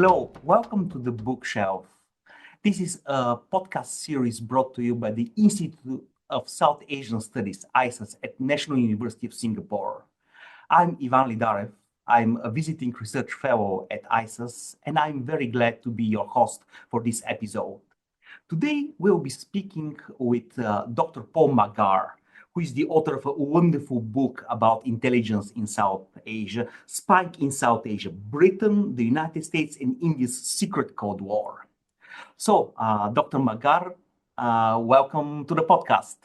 Hello, welcome to the Bookshelf. This is a podcast series brought to you by the Institute of South Asian Studies, ISAS, at National University of Singapore. I'm Ivan Lidarev. I'm a visiting research fellow at ISAS, and I'm very glad to be your host for this episode. Today, we'll be speaking with Dr. Paul McGarr, who is the author of a wonderful book about intelligence in South Asia, Spying in South Asia, Britain, the United States, and India's Secret Cold War. So, Dr. McGarr, welcome to the podcast.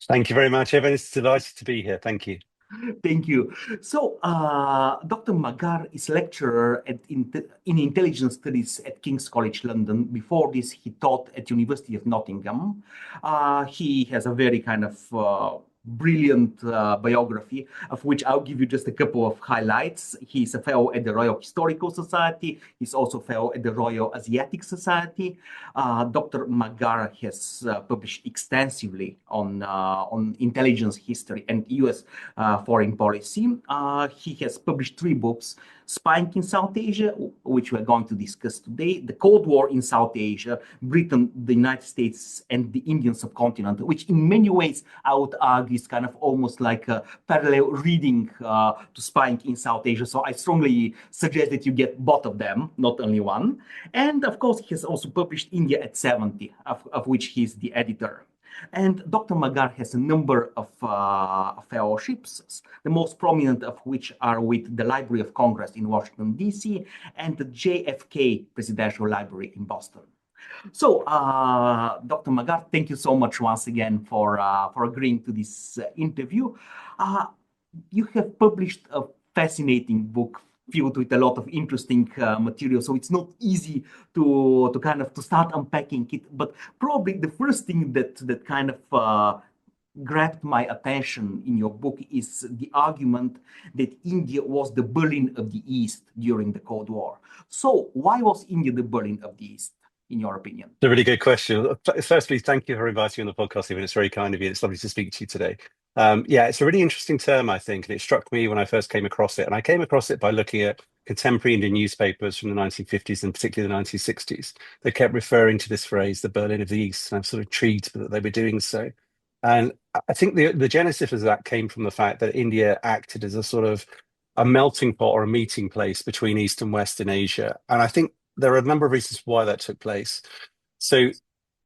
Thank you very much, Evan. It's delighted to be here. Thank you. Thank you. So, Dr. McGarr is lecturer in intelligence studies at King's College London. Before this, he taught at University of Nottingham. He has a very kind of brilliant biography, of which I'll give you just a couple of highlights. He's a fellow at the Royal Historical Society. He's also a fellow at the Royal Asiatic Society. Dr. McGarr has published extensively on intelligence history and U.S. Foreign policy. He has published 3 books: Spying in South Asia, which we're going to discuss today, The Cold War in South Asia, Britain, the United States, and the Indian subcontinent, which in many ways I would argue is kind of almost like a parallel reading to Spying in South Asia. So I strongly suggest that you get both of them, not only one. And of course, he has also published India at 70, of which he's the editor. And Dr. McGarr has a number of fellowships, the most prominent of which are with the Library of Congress in Washington, D.C., and the JFK Presidential Library in Boston. So, Dr. McGarr, thank you so much once again for agreeing to this interview. You have published a fascinating book filled with a lot of interesting material, so it's not easy to kind of to start unpacking it. But probably the first thing that kind of grabbed my attention in your book is the argument that India was the Berlin of the East during the Cold War. So why was India the Berlin of the East, in your opinion? It's a really good question. Firstly, thank you for inviting me on the podcast, Evan. It's very kind of you. It's lovely to speak to you today. Yeah, it's a really interesting term, I think, and it struck me when I first came across it. And I came across it by looking at contemporary Indian newspapers from the 1950s and particularly the 1960s. They kept referring to this phrase, the Berlin of the East, and I'm sort of intrigued that they were doing so. And I think the genesis of that came from the fact that India acted as a sort of a melting pot or a meeting place between East and West in Asia. And I think there are a number of reasons why that took place. So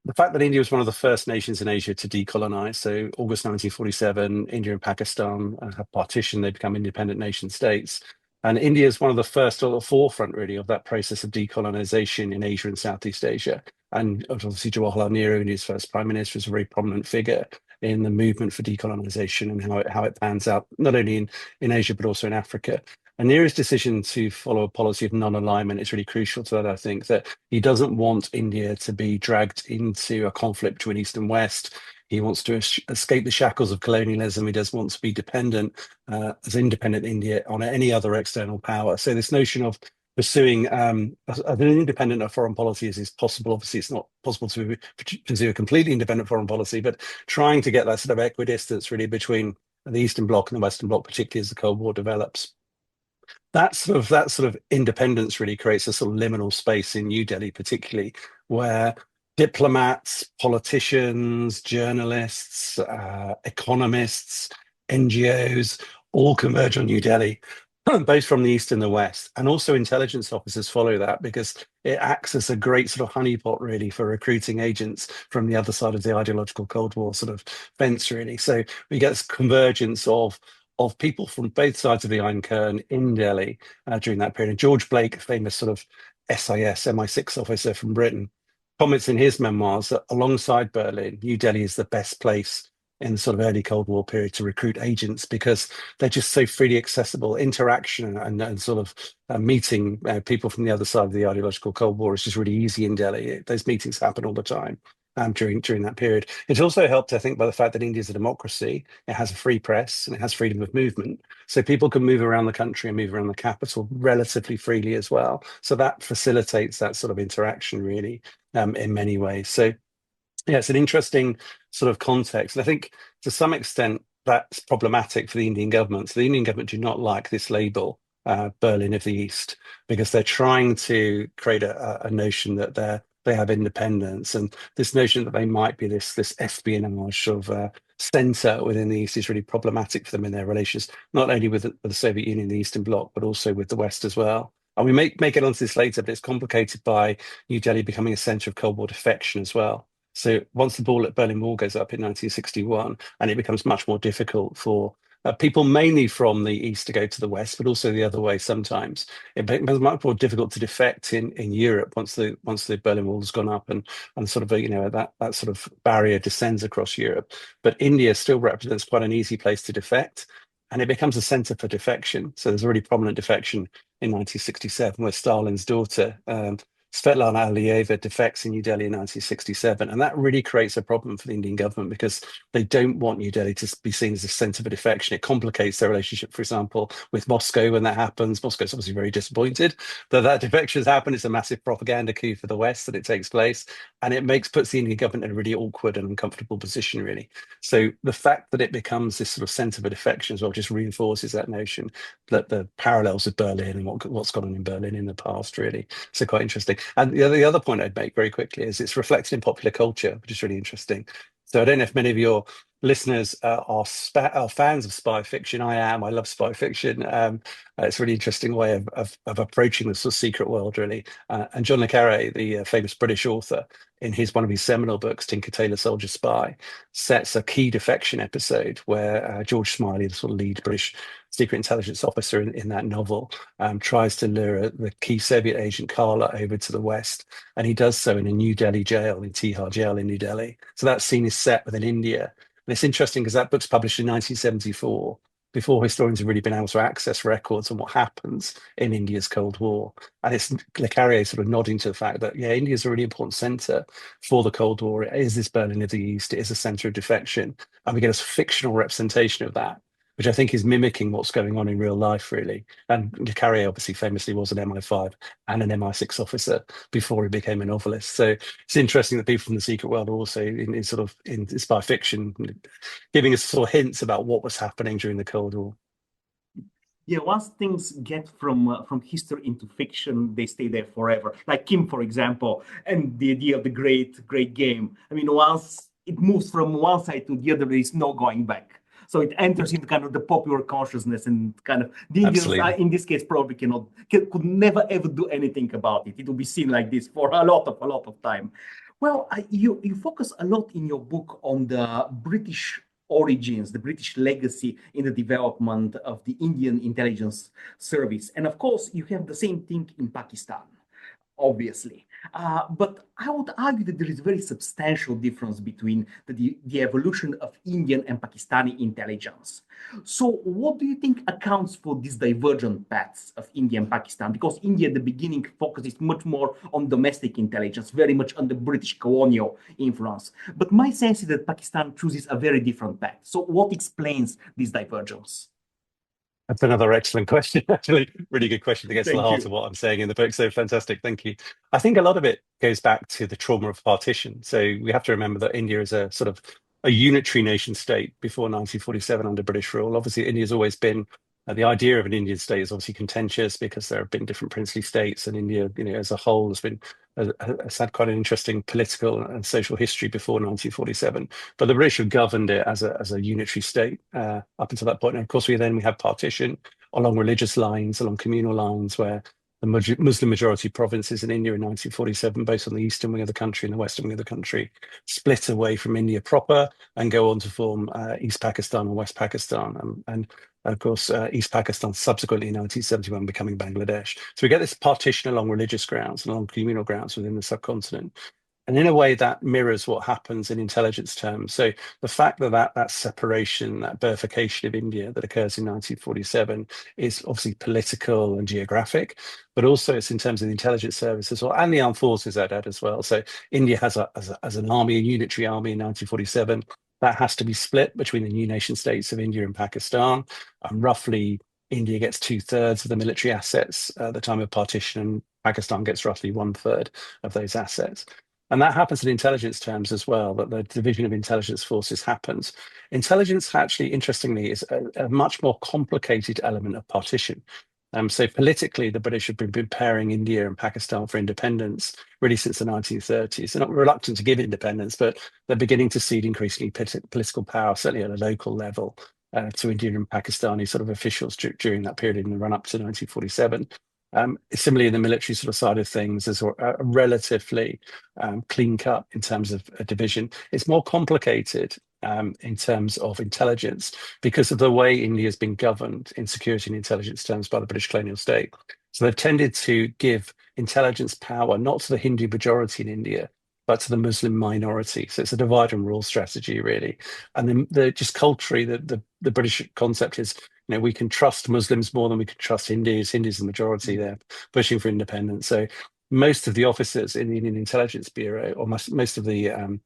the fact that India was one of the first nations in Asia to decolonize, so August 1947, India and Pakistan have partitioned, they become independent nation states. And India is one of the first, or the forefront really, of that process of decolonization in Asia and Southeast Asia. And obviously Jawaharlal Nehru, India's first prime minister, is a very prominent figure in the movement for decolonization and how it pans out, not only in Asia, but also in Africa. And Nehru's decision to follow a policy of non-alignment is really crucial to that, I think, that he doesn't want India to be dragged into a conflict between East and West. He wants to escape the shackles of colonialism. He doesn't want to be dependent as independent India on any other external power. So this notion of pursuing an independent foreign policy is possible. Obviously, it's not possible to pursue a completely independent foreign policy, but trying to get that sort of equidistance really between the Eastern Bloc and the Western Bloc, particularly as the Cold War develops. That sort of independence really creates a sort of liminal space in New Delhi, particularly where diplomats, politicians, journalists, economists, NGOs all converge on New Delhi, both from the East and the West. And also intelligence officers follow that because it acts as a great sort of honeypot really for recruiting agents from the other side of the ideological Cold War sort of fence really. So we get this convergence of people from both sides of the Iron Curtain in Delhi during that period. And George Blake, a famous sort of SIS, MI6 officer from Britain, comments in his memoirs that alongside Berlin, New Delhi is the best place in the sort of early Cold War period to recruit agents because they're just so freely accessible. Interaction and sort of meeting people from the other side of the ideological Cold War is just really easy in Delhi. Those meetings happen all the time. During that period. It's also helped, I think, by the fact that India is a democracy. It has a free press and it has freedom of movement. So people can move around the country and move around the capital relatively freely as well. So that facilitates that sort of interaction really in many ways. So yeah, it's an interesting sort of context. And I think to some extent that's problematic for the Indian government. So the Indian government do not like this label Berlin of the East, because they're trying to create a notion that they have independence, and this notion that they might be this espionage of center within the East is really problematic for them in their relations, not only with the Soviet Union, the Eastern Bloc, but also with the West as well. And we may get onto this later, but it's complicated by New Delhi becoming a center of Cold War defection as well. So once the Berlin Wall goes up in 1961, and it becomes much more difficult for people mainly from the East to go to the West, but also the other way sometimes. It becomes much more difficult to defect in Europe once the Berlin Wall has gone up, and sort of that sort of barrier descends across Europe. But India still represents quite an easy place to defect, and it becomes a center for defection. So there's a really prominent defection in 1967 where Stalin's daughter, Svetlana Aliyeva, defects in New Delhi in 1967. And that really creates a problem for the Indian government because they don't want New Delhi to be seen as a center for defection. It complicates their relationship, for example, with Moscow when that happens. Moscow's obviously very disappointed that defection has happened. It's a massive propaganda coup for the West that it takes place. And it puts the Indian government in a really awkward and uncomfortable position, really. So the fact that it becomes this sort of center for defection as well just reinforces that notion that the parallels of Berlin and what's gone on in Berlin in the past, really. So quite interesting. And the other point I'd make very quickly is it's reflected in popular culture, which is really interesting. So I don't know if many of your listeners are fans of spy fiction. I am. I love spy fiction. It's a really interesting way of approaching the sort of secret world, really. And John le Carre, the famous British author, in one of his seminal books, Tinker Tailor Soldier Spy, sets a key defection episode where George Smiley, the sort of lead British secret intelligence officer in that novel, tries to lure the key Soviet agent Carla over to the West. And he does so in a New Delhi jail, in Tihar jail in New Delhi. So that scene is set within India. And it's interesting because that book's published in 1974, before historians have really been able to access records on what happens in India's Cold War. And it's Le Carre sort of nodding to the fact that, yeah, India is a really important center for the Cold War. It is this Berlin of the East. It is a center of defection. And we get a fictional representation of that, which I think is mimicking what's going on in real life, really. And Le Carre obviously famously was an MI5 and an MI6 officer before he became a novelist. So it's interesting that people from the secret world are also in spy fiction, giving us sort of hints about what was happening during the Cold War. Yeah, once things get from history into fiction, they stay there forever. Like Kim, for example, and the idea of the great game. I mean, once it moves from one side to the other, there is no going back. So it enters into kind of the popular consciousness, and kind of the Indians, in this case, probably could never ever do anything about it. It will be seen like this for a lot of time. Well, you focus a lot in your book on the British origins, the British legacy in the development of the Indian intelligence service. And of course, you have the same thing in Pakistan, obviously. But I would argue that there is a very substantial difference between the evolution of Indian and Pakistani intelligence. So what do you think accounts for these divergent paths of India and Pakistan? Because India at the beginning focuses much more on domestic intelligence, very much under British colonial influence. But my sense is that Pakistan chooses a very different path. So what explains this divergence? That's another excellent question, actually. Really good question that gets to the heart Thank of you. what I'm saying in the book. So fantastic. Thank you. I think a lot of it goes back to the trauma of partition. So we have to remember that India is a sort of a unitary nation state before 1947 under British rule. Obviously, India's always been the idea of an Indian state is obviously contentious because there have been different princely states, and India, as a whole, has had quite an interesting political and social history before 1947. But the British have governed it as a unitary state up until that point. And of course, we have partition along religious lines, along communal lines, where the Muslim majority provinces in India in 1947, both on the eastern wing of the country and the western wing of the country, split away from India proper and go on to form East Pakistan and West Pakistan. And of course, East Pakistan subsequently in 1971 becoming Bangladesh. So we get this partition along religious grounds and along communal grounds within the subcontinent. And in a way, that mirrors what happens in intelligence terms. So the fact that separation, that bifurcation of India that occurs in 1947 is obviously political and geographic, but also it's in terms of the intelligence service as well, and the armed forces, I'd add as well. So India has as an army, a unitary army in 1947. That has to be split between the new nation states of India and Pakistan. Roughly, India gets 2/3 of the military assets at the time of partition, and Pakistan gets roughly 1/3 of those assets. And that happens in intelligence terms as well, that the division of intelligence forces happens. Intelligence, actually, interestingly, is a much more complicated element of partition. So politically, the British have been preparing India and Pakistan for independence really since the 1930s. They're not reluctant to give independence, but they're beginning to cede increasingly political power, certainly at a local level, to Indian and Pakistani sort of officials during that period in the run up to 1947. Similarly, in the military sort of side of things, there's a relatively clean cut in terms of a division. It's more complicated in terms of intelligence because of the way India has been governed in security and intelligence terms by the British colonial state. So they've tended to give intelligence power not to the Hindu majority in India, but to the Muslim minority. So it's a divide and rule strategy, really. And then just culturally, the British concept is, we can trust Muslims more than we can trust Hindus. Hindus are the majority. They're pushing for independence. So most of the officers in the Indian Intelligence Bureau, or most of the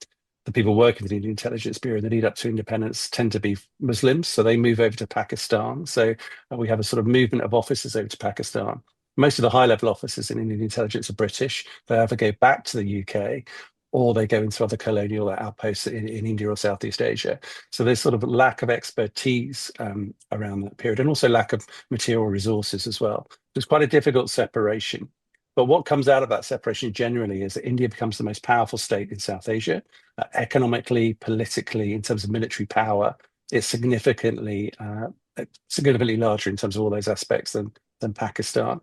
people working for the Indian Intelligence Bureau in the lead up to independence tend to be Muslims. So they move over to Pakistan. So we have a sort of movement of officers over to Pakistan. Most of the high-level officers in Indian intelligence are British. They either go back to the UK or they go into other colonial outposts in India or Southeast Asia. So there's sort of a lack of expertise around that period, and also lack of material resources as well. It's quite a difficult separation. But what comes out of that separation generally is that India becomes the most powerful state in South Asia, economically, politically, in terms of military power. It's significantly larger in terms of all those aspects than Pakistan.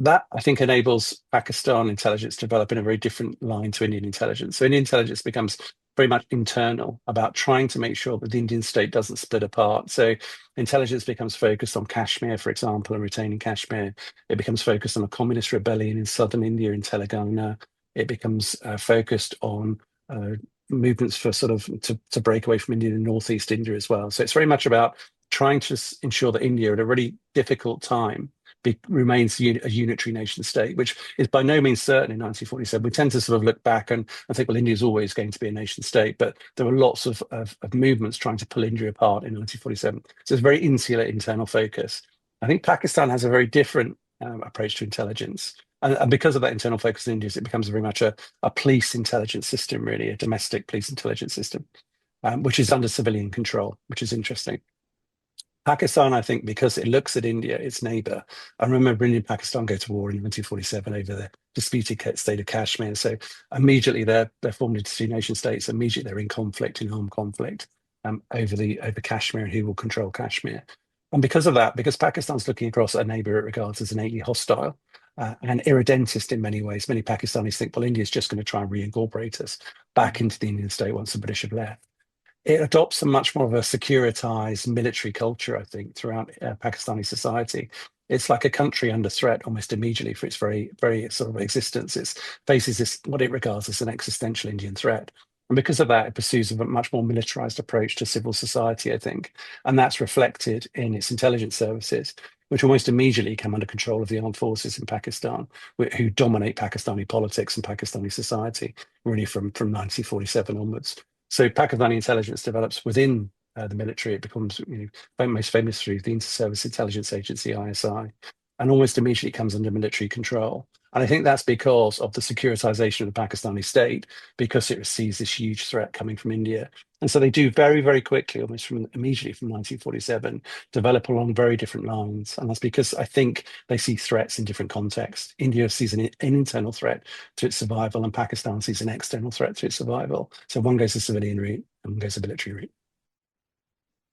That, I think, enables Pakistan intelligence to develop in a very different line to Indian intelligence. So Indian intelligence becomes very much internal, about trying to make sure that the Indian state doesn't split apart. So intelligence becomes focused on Kashmir, for example, and retaining Kashmir. It becomes focused on a communist rebellion in southern India, in Telangana. It becomes focused on movements for sort of to break away from India in northeast India as well. So it's very much about trying to ensure that India, at a really difficult time, remains a unitary nation state, which is by no means certain in 1947. We tend to sort of look back and think, well, India is always going to be a nation state, but there were lots of movements trying to pull India apart in 1947. So it's a very insular internal focus. I think Pakistan has a very different approach to intelligence. And because of that internal focus in India, it becomes very much a police intelligence system, really, a domestic police intelligence system, which is under civilian control, which is interesting. Pakistan, I think, because it looks at India, its neighbor. I remember India and Pakistan go to war in 1947 over the disputed state of Kashmir. So immediately they're formed into two nation states. Immediately they're in conflict, in armed conflict over Kashmir and who will control Kashmir. And because of that, because Pakistan's looking across at a neighbor it regards as innately hostile and irredentist in many ways, many Pakistanis think, well, India's just going to try and reincorporate us back into the Indian state once the British have left. It adopts a much more of a securitized military culture, I think, throughout Pakistani society. It's like a country under threat almost immediately for its very, very sort of existence. It faces this, what it regards as an existential Indian threat. And because of that, it pursues a much more militarized approach to civil society, I think. And that's reflected in its intelligence services, which almost immediately come under control of the armed forces in Pakistan, who dominate Pakistani politics and Pakistani society, really from 1947 onwards. So Pakistani intelligence develops within the military. It becomes most famous through the Inter-Service Intelligence Agency, ISI, and almost immediately comes under military control. And I think that's because of the securitization of the Pakistani state, because it sees this huge threat coming from India. And so they do very, very quickly, almost immediately from 1947, develop along very different lines. And that's because I think they see threats in different contexts. India sees an internal threat to its survival, and Pakistan sees an external threat to its survival. So one goes the civilian route and one goes the military route.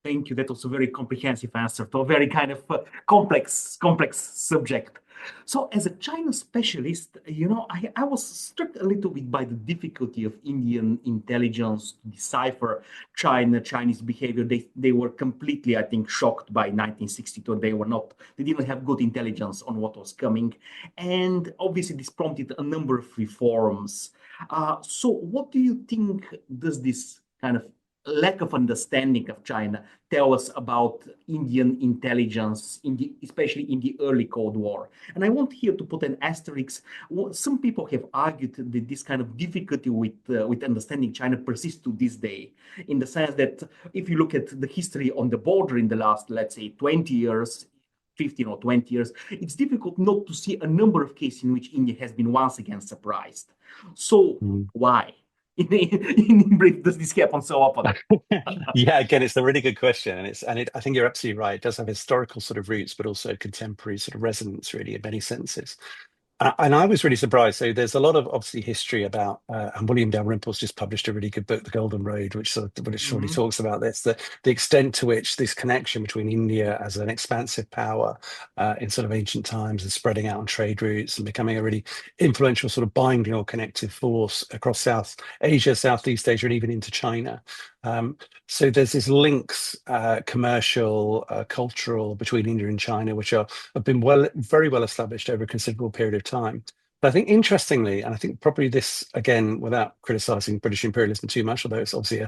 Thank you. That was a very comprehensive answer to a very kind of complex subject. So, as a China specialist, I was struck a little bit by the difficulty of Indian intelligence to decipher Chinese behavior. They were completely, I think, shocked by 1962. They didn't have good intelligence on what was coming. And obviously, this prompted a number of reforms. So, what do you think does this kind of lack of understanding of China tell us about Indian intelligence, especially in the early Cold War? And I want here to put an asterisk. Some people have argued that this kind of difficulty with understanding China persists to this day, in the sense that if you look at the history on the border in the last, let's say, 20 years, 15 or 20 years, it's difficult not to see a number of cases in which India has been once again surprised. So why? in brief, does this happen so often? Yeah, again, it's a really good question, and I think you're absolutely right. It does have historical sort of roots, but also contemporary sort of resonance, really, in many senses. And I was really surprised. So there's a lot of obviously history about, and William Dalrymple's just published a really good book, The Golden Road, which really Mhm. talks about this, the extent to which this connection between India as an expansive power in sort of ancient times and spreading out on trade routes and becoming a really influential sort of binding or connective force across South Asia, Southeast Asia, and even into China. So there's these links, commercial, cultural, between India and China, which have been very well established over a considerable period of time. But I think interestingly, and I think probably this again, without criticizing British imperialism too much, although it's obviously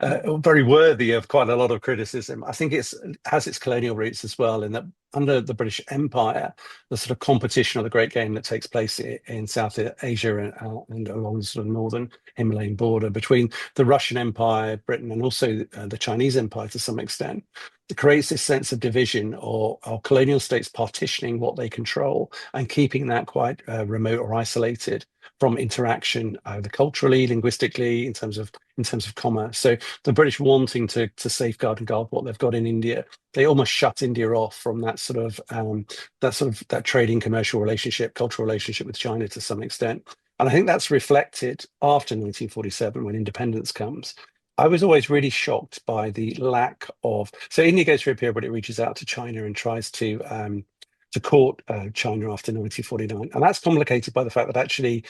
very worthy of quite a lot of criticism. I think it has its colonial roots as well, in that under the British Empire, the sort of competition or the great game that takes place in South Asia and along the sort of northern Himalayan border between the Russian Empire, Britain, and also the Chinese Empire to some extent, it creates this sense of division or colonial states partitioning what they control and keeping that quite remote or isolated from interaction, either culturally, linguistically, in terms of commerce. So the British wanting to safeguard and guard what they've got in India, they almost shut India off from that trading commercial relationship, cultural relationship with China to some extent. And I think that's reflected after 1947 when independence comes. I was always really shocked by the lack of. So India goes through a period where it reaches out to China and tries to court China after 1949, and that's complicated by the fact that actually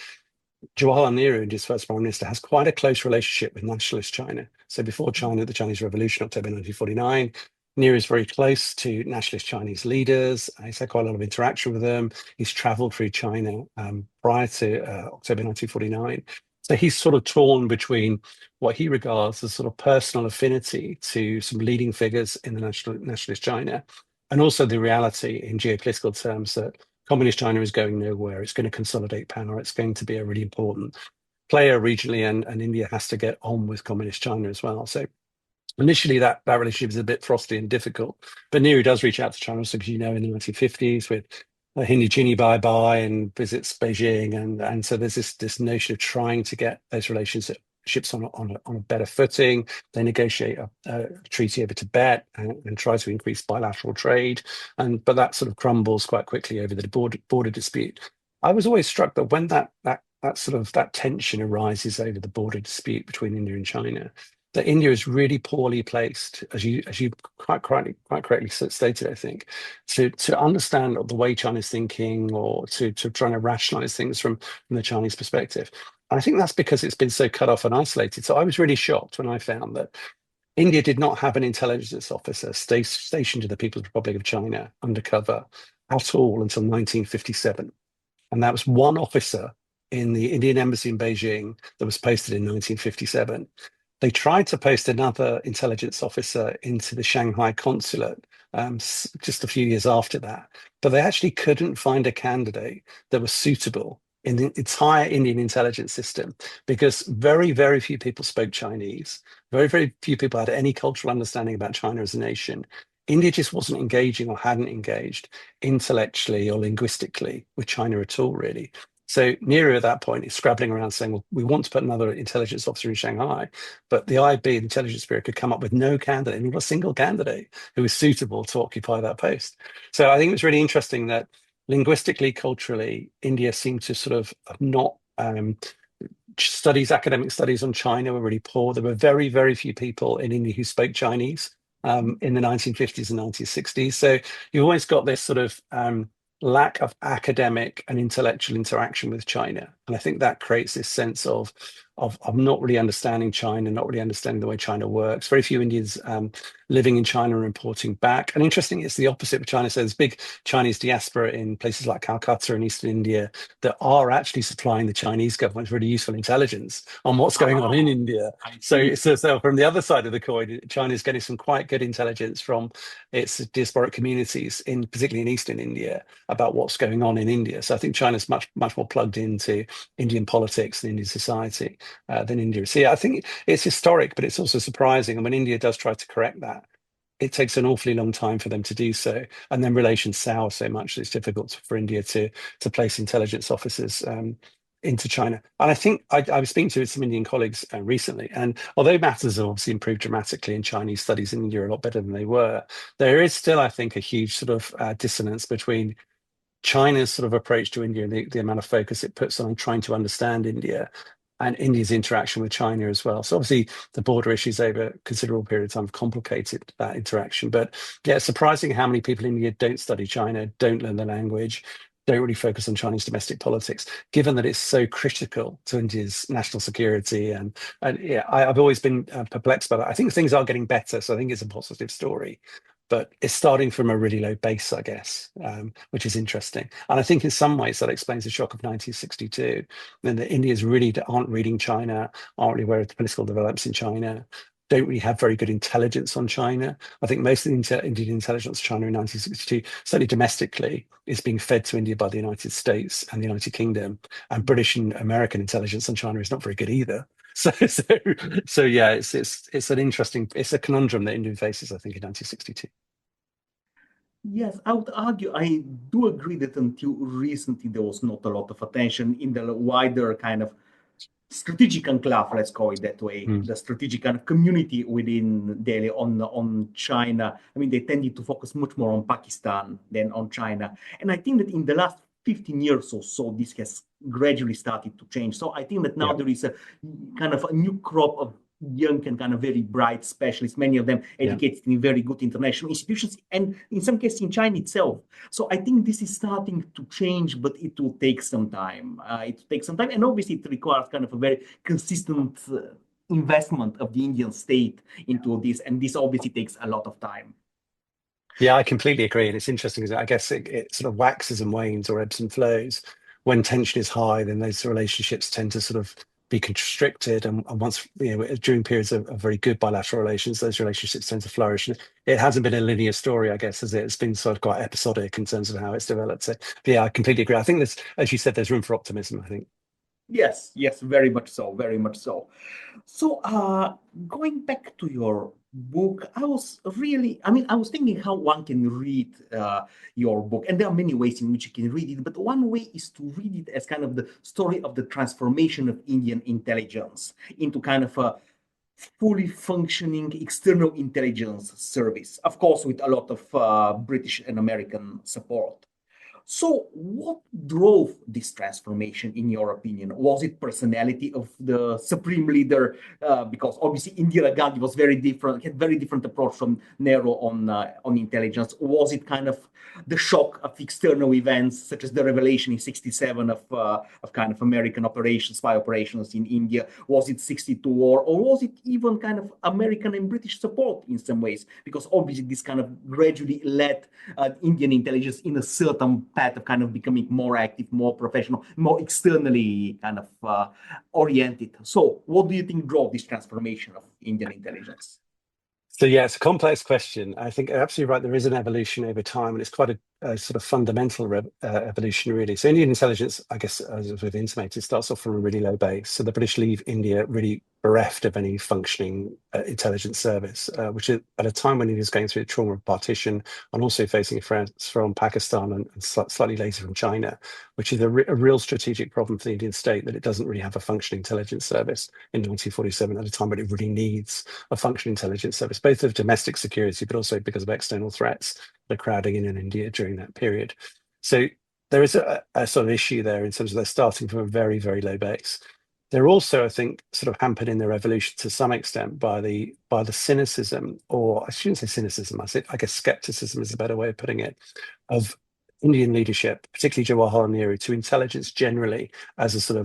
Jawaharlal Nehru, India's first prime minister, has quite a close relationship with nationalist China. So before China, the Chinese Revolution, October 1949, Nehru is very close to nationalist Chinese leaders. He's had quite a lot of interaction with them. He's traveled through China prior to October 1949. So he's sort of torn between what he regards as sort of personal affinity to some leading figures in the nationalist China, and also the reality in geopolitical terms that communist China is going nowhere. It's going to consolidate power. It's going to be a really important player regionally, and India has to get on with communist China as well. So initially, that relationship is a bit frosty and difficult. But Nehru does reach out to China, so as you know, in the 1950s with Hindi Chini Bye Bye and visits Beijing, and so there's this notion of trying to get those relationships on a better footing. They negotiate a treaty over Tibet and try to increase bilateral trade, but that sort of crumbles quite quickly over the border dispute. I was always struck that when that tension arises over the border dispute between India and China, that India is really poorly placed, as you quite correctly stated, I think, to understand the way China's thinking or to trying to rationalize things from the Chinese perspective. And I think that's because it's been so cut off and isolated. So I was really shocked when I found that India did not have an intelligence officer stationed in the People's Republic of China undercover at all until 1957. And that was one officer in the Indian embassy in Beijing that was posted in 1957. They tried to post another intelligence officer into the Shanghai consulate just a few years after that, but they actually couldn't find a candidate that was suitable in the entire Indian intelligence system because very, very few people spoke Chinese. Very, very few people had any cultural understanding about China as a nation. India just wasn't engaging or hadn't engaged intellectually or linguistically with China at all, really. So Nehru at that point is scrabbling around saying, well, we want to put another intelligence officer in Shanghai, but the IB, the Intelligence Bureau, could come up with no candidate, not a single candidate who was suitable to occupy that post. So I think it was really interesting that linguistically, culturally, India seemed to sort of not academic studies on China were really poor. There were very, very few people in India who spoke Chinese in the 1950s and 1960s. So you always got this sort of lack of academic and intellectual interaction with China. And I think that creates this sense of not really understanding China, not really understanding the way China works. Very few Indians living in China are reporting back. And interesting, it's the opposite of China. So there's big Chinese diaspora in places like Calcutta and Eastern India that are actually supplying the Chinese government with really useful intelligence on what's going on in India. So from the other side of the coin, China is getting some quite good intelligence from its diasporic communities, particularly in Eastern India, about what's going on in India. So I think China's much more plugged into Indian politics and Indian society than India is. So yeah, I think it's historic, but it's also surprising. And when India does try to correct that, it takes an awfully long time for them to do so, and then relations sour so much that it's difficult for India to place intelligence officers into China. And I think I was speaking to some Indian colleagues recently, and although matters have obviously improved dramatically and Chinese studies in India are a lot better than they were, there is still, I think, a huge sort of dissonance between China's sort of approach to India and the amount of focus it puts on trying to understand India and India's interaction with China as well. So obviously the border issues over a considerable period of time have complicated that interaction. But yeah, it's surprising how many people in India don't study China, don't learn the language, don't really focus on Chinese domestic politics, given that it's so critical to India's national security. And yeah, I've always been perplexed by that. I think things are getting better, so I think it's a positive story. But it's starting from a really low base, I guess, which is interesting. And I think in some ways that explains the shock of 1962, and that Indians really aren't reading China, aren't really aware of the political developments in China, don't really have very good intelligence on China. I think most of the Indian intelligence on China in 1962, certainly domestically, is being fed to India by the United States and the United Kingdom. And British and American intelligence on China is not very good either. So, so, so yeah, it's an interesting, it's a conundrum that India faces, I think, in 1962. Yes, I would argue, I do agree that until recently there was not a lot of attention in the wider kind of strategic enclave, let's call it that way, Mm. the strategic kind of community within Delhi on China. I mean, they tended to focus much more on Pakistan than on China. And I think that in the last 15 years or so, this has gradually started to change. So I think that now Yeah. there is a kind of a new crop of young and kind of very bright specialists, many of them Yeah. educated in very good international institutions, and in some cases in China itself. So I think this is starting to change, but it will take some time. It will take some time, and obviously it requires kind of a very consistent investment of the Indian state into this, and this obviously takes a lot of time. Yeah, I completely agree. And it's interesting because I guess it sort of waxes and wanes or ebbs and flows. When tension is high, then those relationships tend to sort of be constricted. And once, during periods of very good bilateral relations, those relationships tend to flourish. And it hasn't been a linear story, I guess, has it? It's been sort of quite episodic in terms of how it's developed. So, yeah, I completely agree. I think there's, as you said, there's room for optimism, I think. Yes, yes, very much so, very much so. So, going back to your book, I mean, I was thinking how one can read your book, and there are many ways in which you can read it, but one way is to read it as kind of the story of the transformation of Indian intelligence into kind of a fully functioning external intelligence service, of course, with a lot of British and American support. So, what drove this transformation, in your opinion? Was it personality of the supreme leader? Because obviously Indira Gandhi was very different, had very different approach from Nehru on intelligence. Was it kind of the shock of external events, such as the revelation in '67 of kind of American operations, spy operations in India? Was it '62 war, or was it even kind of American and British support in some ways? Because obviously this kind of gradually led Indian intelligence in a certain path of kind of becoming more active, more professional, more externally kind of oriented. So, what do you think drove this transformation of Indian intelligence? So yeah, it's a complex question. I think you're absolutely right. There is an evolution over time, and it's quite a sort of fundamental evolution, really. So Indian intelligence, I guess, as we've intimated, starts off from a really low base. So the British leave India really bereft of any functioning intelligence service, which is at a time when India is going through the trauma of partition and also facing threats from Pakistan and slightly later from China, which is a real strategic problem for the Indian state that it doesn't really have a functioning intelligence service in 1947 at a time when it really needs a functioning intelligence service, both of domestic security, but also because of external threats that are crowding in India during that period. So there is a sort of issue there in terms of they're starting from a very, very low base. They're also, I think, sort of hampered in their evolution to some extent by the cynicism, or I shouldn't say cynicism, I guess skepticism is a better way of putting it, of Indian leadership, particularly Jawaharlal Nehru, to intelligence generally as a sort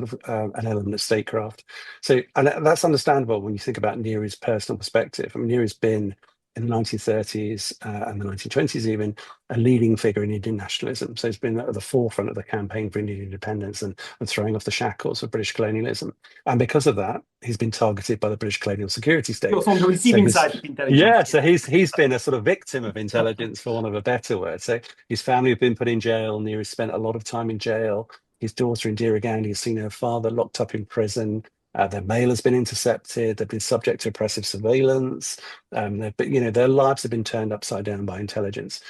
of an element of statecraft. So, and that's understandable when you think about Nehru's personal perspective. I mean, Nehru's been in the 1930s and the 1920s even a leading figure in Indian nationalism. So he's been at the forefront of the campaign for Indian independence and throwing off the shackles of British colonialism. And because of that, he's been targeted by the British colonial security He state. was on the So receiving he's side of yeah, intelligence. so he's been a sort of victim of intelligence, for want of a better word. So his family have been put in jail. Nehru spent a lot of time in jail. His daughter Indira Gandhi has seen her father locked up in prison. Their mail has been intercepted. They've been subject to oppressive surveillance. But their lives have been turned upside down by intelligence.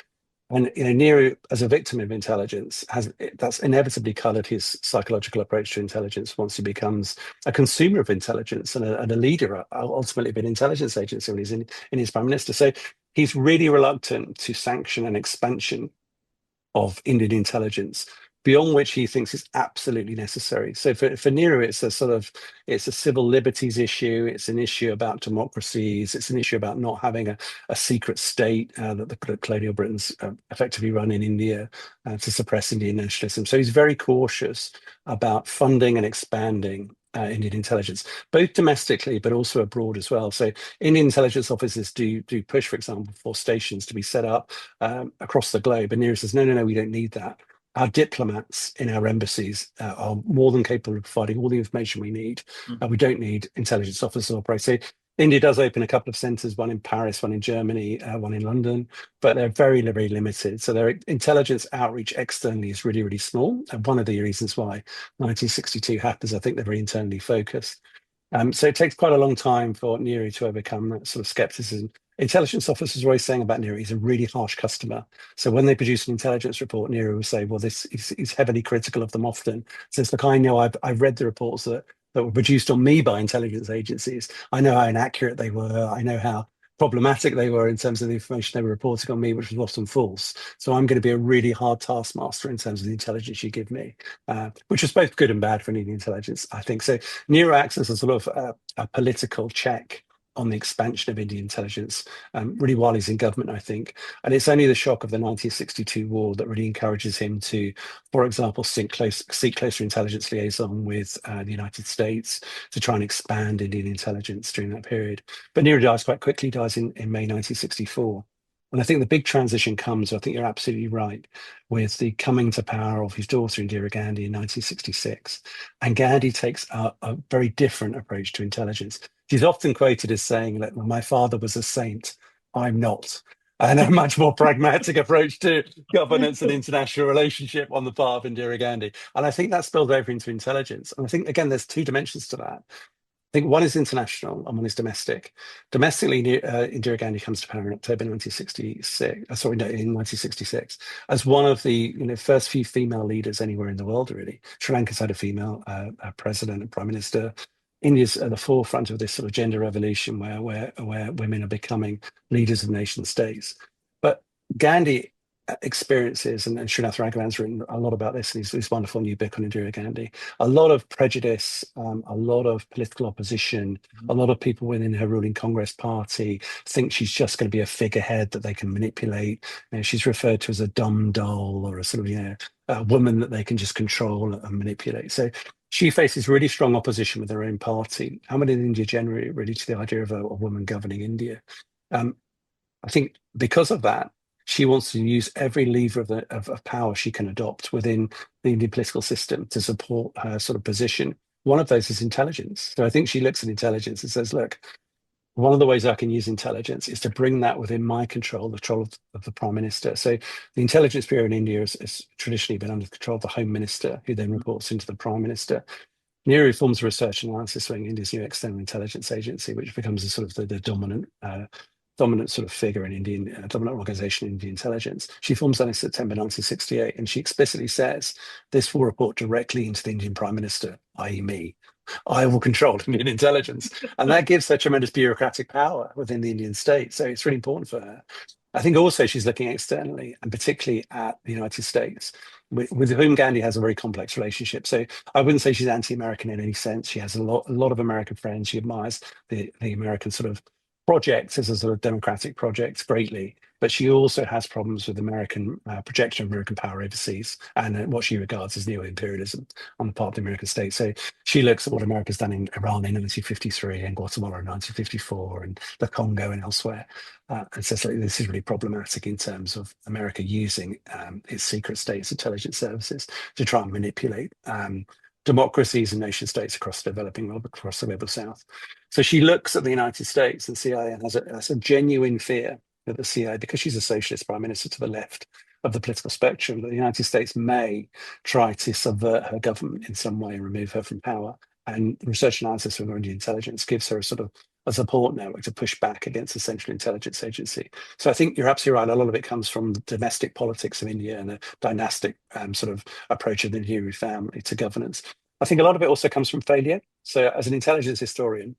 And Nero, as a victim of intelligence, that's inevitably coloured his psychological approach to intelligence once he becomes a consumer of intelligence and a leader, ultimately of an intelligence agency when he's in his prime minister. So he's really reluctant to sanction an expansion of Indian intelligence beyond which he thinks is absolutely necessary. So for Nero, it's a civil liberties issue. It's an issue about democracies. It's an issue about not having a secret state that the colonial Britons effectively run in India to suppress Indian nationalism. So he's very cautious about funding and expanding Indian intelligence, both domestically but also abroad as well. So Indian intelligence officers do push, for example, for stations to be set up across the globe. And Nero says, no, we don't need that. Our diplomats in our embassies are more than capable of providing all the information we need. We don't need intelligence officers operate. So India does open a couple of centres, one in Paris, one in Germany, one in London, but they're very, very limited. So their intelligence outreach externally is really, really small. And one of the reasons why 1962 happens, I think they're very internally focused. So it takes quite a long time for Nero to overcome that sort of skepticism. Intelligence officers are always saying about Nero, he's a really harsh customer. So when they produce an intelligence report, Nero will say, well, this is heavily critical of them often. Says, look, I know I've read the reports that were produced on me by intelligence agencies. I know how inaccurate they were. I know how problematic they were in terms of the information they were reporting on me, which was often false. So I'm going to be a really hard taskmaster in terms of the intelligence you give me, which is both good and bad for Indian intelligence, I think. So Nero acts as a sort of a political check on the expansion of Indian intelligence, really while he's in government, I think. And it's only the shock of the 1962 war that really encourages him to, for example, seek closer intelligence liaison with the United States to try and expand Indian intelligence during that period. But Nero dies quite quickly, dies in May 1964. And I think the big transition comes, I think you're absolutely right, with the coming to power of his daughter, Indira Gandhi, in 1966. And Gandhi takes a very different approach to intelligence. She's often quoted as saying, like, well, my father was a saint, I'm not. And a much more pragmatic approach to governance and international relationship on the part of Indira Gandhi. And I think that spilled over into intelligence. And I think, again, there's two dimensions to that. I think one is international and one is domestic. Domestically, Indira Gandhi comes to power in October 1966. In 1966, as one of the first few female leaders anywhere in the world. Really, Sri Lanka's had a female president and prime minister. India's at the forefront of this sort of gender revolution, where women are becoming leaders of nation states. But Gandhi experiences, and Srinath Raghavan's written a lot about this in his wonderful new book on Indira Gandhi, a lot of prejudice, a lot of political opposition, a lot of people within her ruling Congress party think she's just going to be a figurehead that they can manipulate. She's referred to as a dumb doll or a sort of, a woman that they can just control and manipulate. So she faces really strong opposition with her own party and within India generally, really, to the idea of a woman governing India. I think because of that, she wants to use every lever of power she can adopt within the Indian political system to support her sort of position. One of those is intelligence. So I think she looks at intelligence and says, look, one of the ways I can use intelligence is to bring that within my control, the control of the Prime Minister. So the Intelligence Bureau in India has traditionally been under the control of the Home Minister, who then reports into the Prime Minister. Nehru forms a research and analysis wing, India's new external intelligence agency, which becomes a sort of the dominant sort of figure in Indian, dominant organization in Indian intelligence. She forms that in September 1968, and she explicitly says, this will report directly into the Indian Prime Minister, i.e. me. I will control Indian intelligence. And that gives her tremendous bureaucratic power within the Indian state. So it's really important for her. I think also she's looking externally, and particularly at the United States, with whom Gandhi has a very complex relationship. So I wouldn't say she's anti-American in any sense. She has a lot of American friends. She admires the American sort of project as a sort of democratic project greatly, but she also has problems with American projection of American power overseas and what she regards as neo-imperialism on the part of the American state. So she looks at what America's done in Iran in 1953 and Guatemala in 1954 and the Congo and elsewhere, and says like, this is really problematic in terms of America using its secret states intelligence services to try and manipulate democracies and nation states across the developing world, across the global south. So she looks at the United States and CIA and has a genuine fear that the CIA, because she's a socialist prime minister to the left of the political spectrum, that the United States may try to subvert her government in some way and remove her from power. And research analysis of Indian intelligence gives her a sort of a support network to push back against the Central Intelligence Agency. So I think you're absolutely right. A lot of it comes from the domestic politics of India and the dynastic sort of approach of the Nehru family to governance. I think a lot of it also comes from failure. So as an intelligence historian,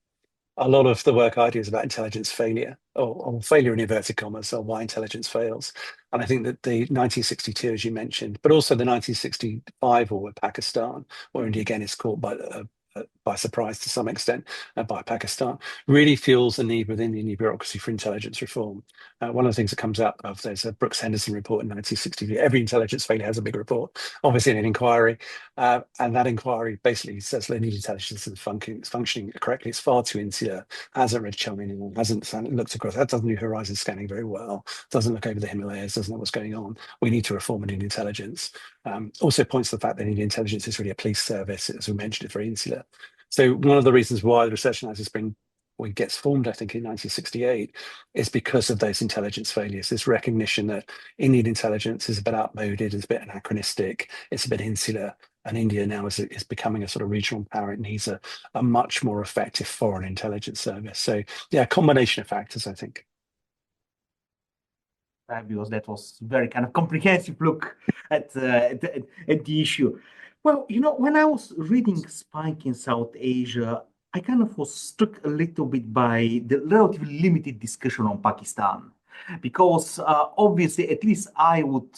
a lot of the work I do is about intelligence failure, or failure in inverted commas, or why intelligence fails. And I think that the 1962, as you mentioned, but also the 1965 war with Pakistan, where India again is caught by surprise to some extent by Pakistan, really fuels the need within the Indian bureaucracy for intelligence reform. One of the things that comes out of there's a Brooks Henderson report in 1960. Every intelligence failure has a big report, obviously in an inquiry, and that inquiry basically says the Indian intelligence is functioning correctly. It's far too insular, hasn't read China, hasn't looked across, that doesn't do horizon scanning very well, doesn't look over the Himalayas, doesn't know what's going on. We need to reform Indian intelligence. Also points to the fact that Indian intelligence is really a police service, as we mentioned, it's very insular. So one of the reasons why the Research Analysis Spring gets formed, I think, in 1968, is because of those intelligence failures. This recognition that Indian intelligence is a bit outmoded, is a bit anachronistic, it's a bit insular, and India now is becoming a sort of regional power. It needs a much more effective foreign intelligence service. So yeah, a combination of factors, I think. Fabulous. That was very kind of comprehensive look at the issue. Well, when I was reading Spike in South Asia, I kind of was struck a little bit by the relatively limited discussion on Pakistan, because obviously, at least I would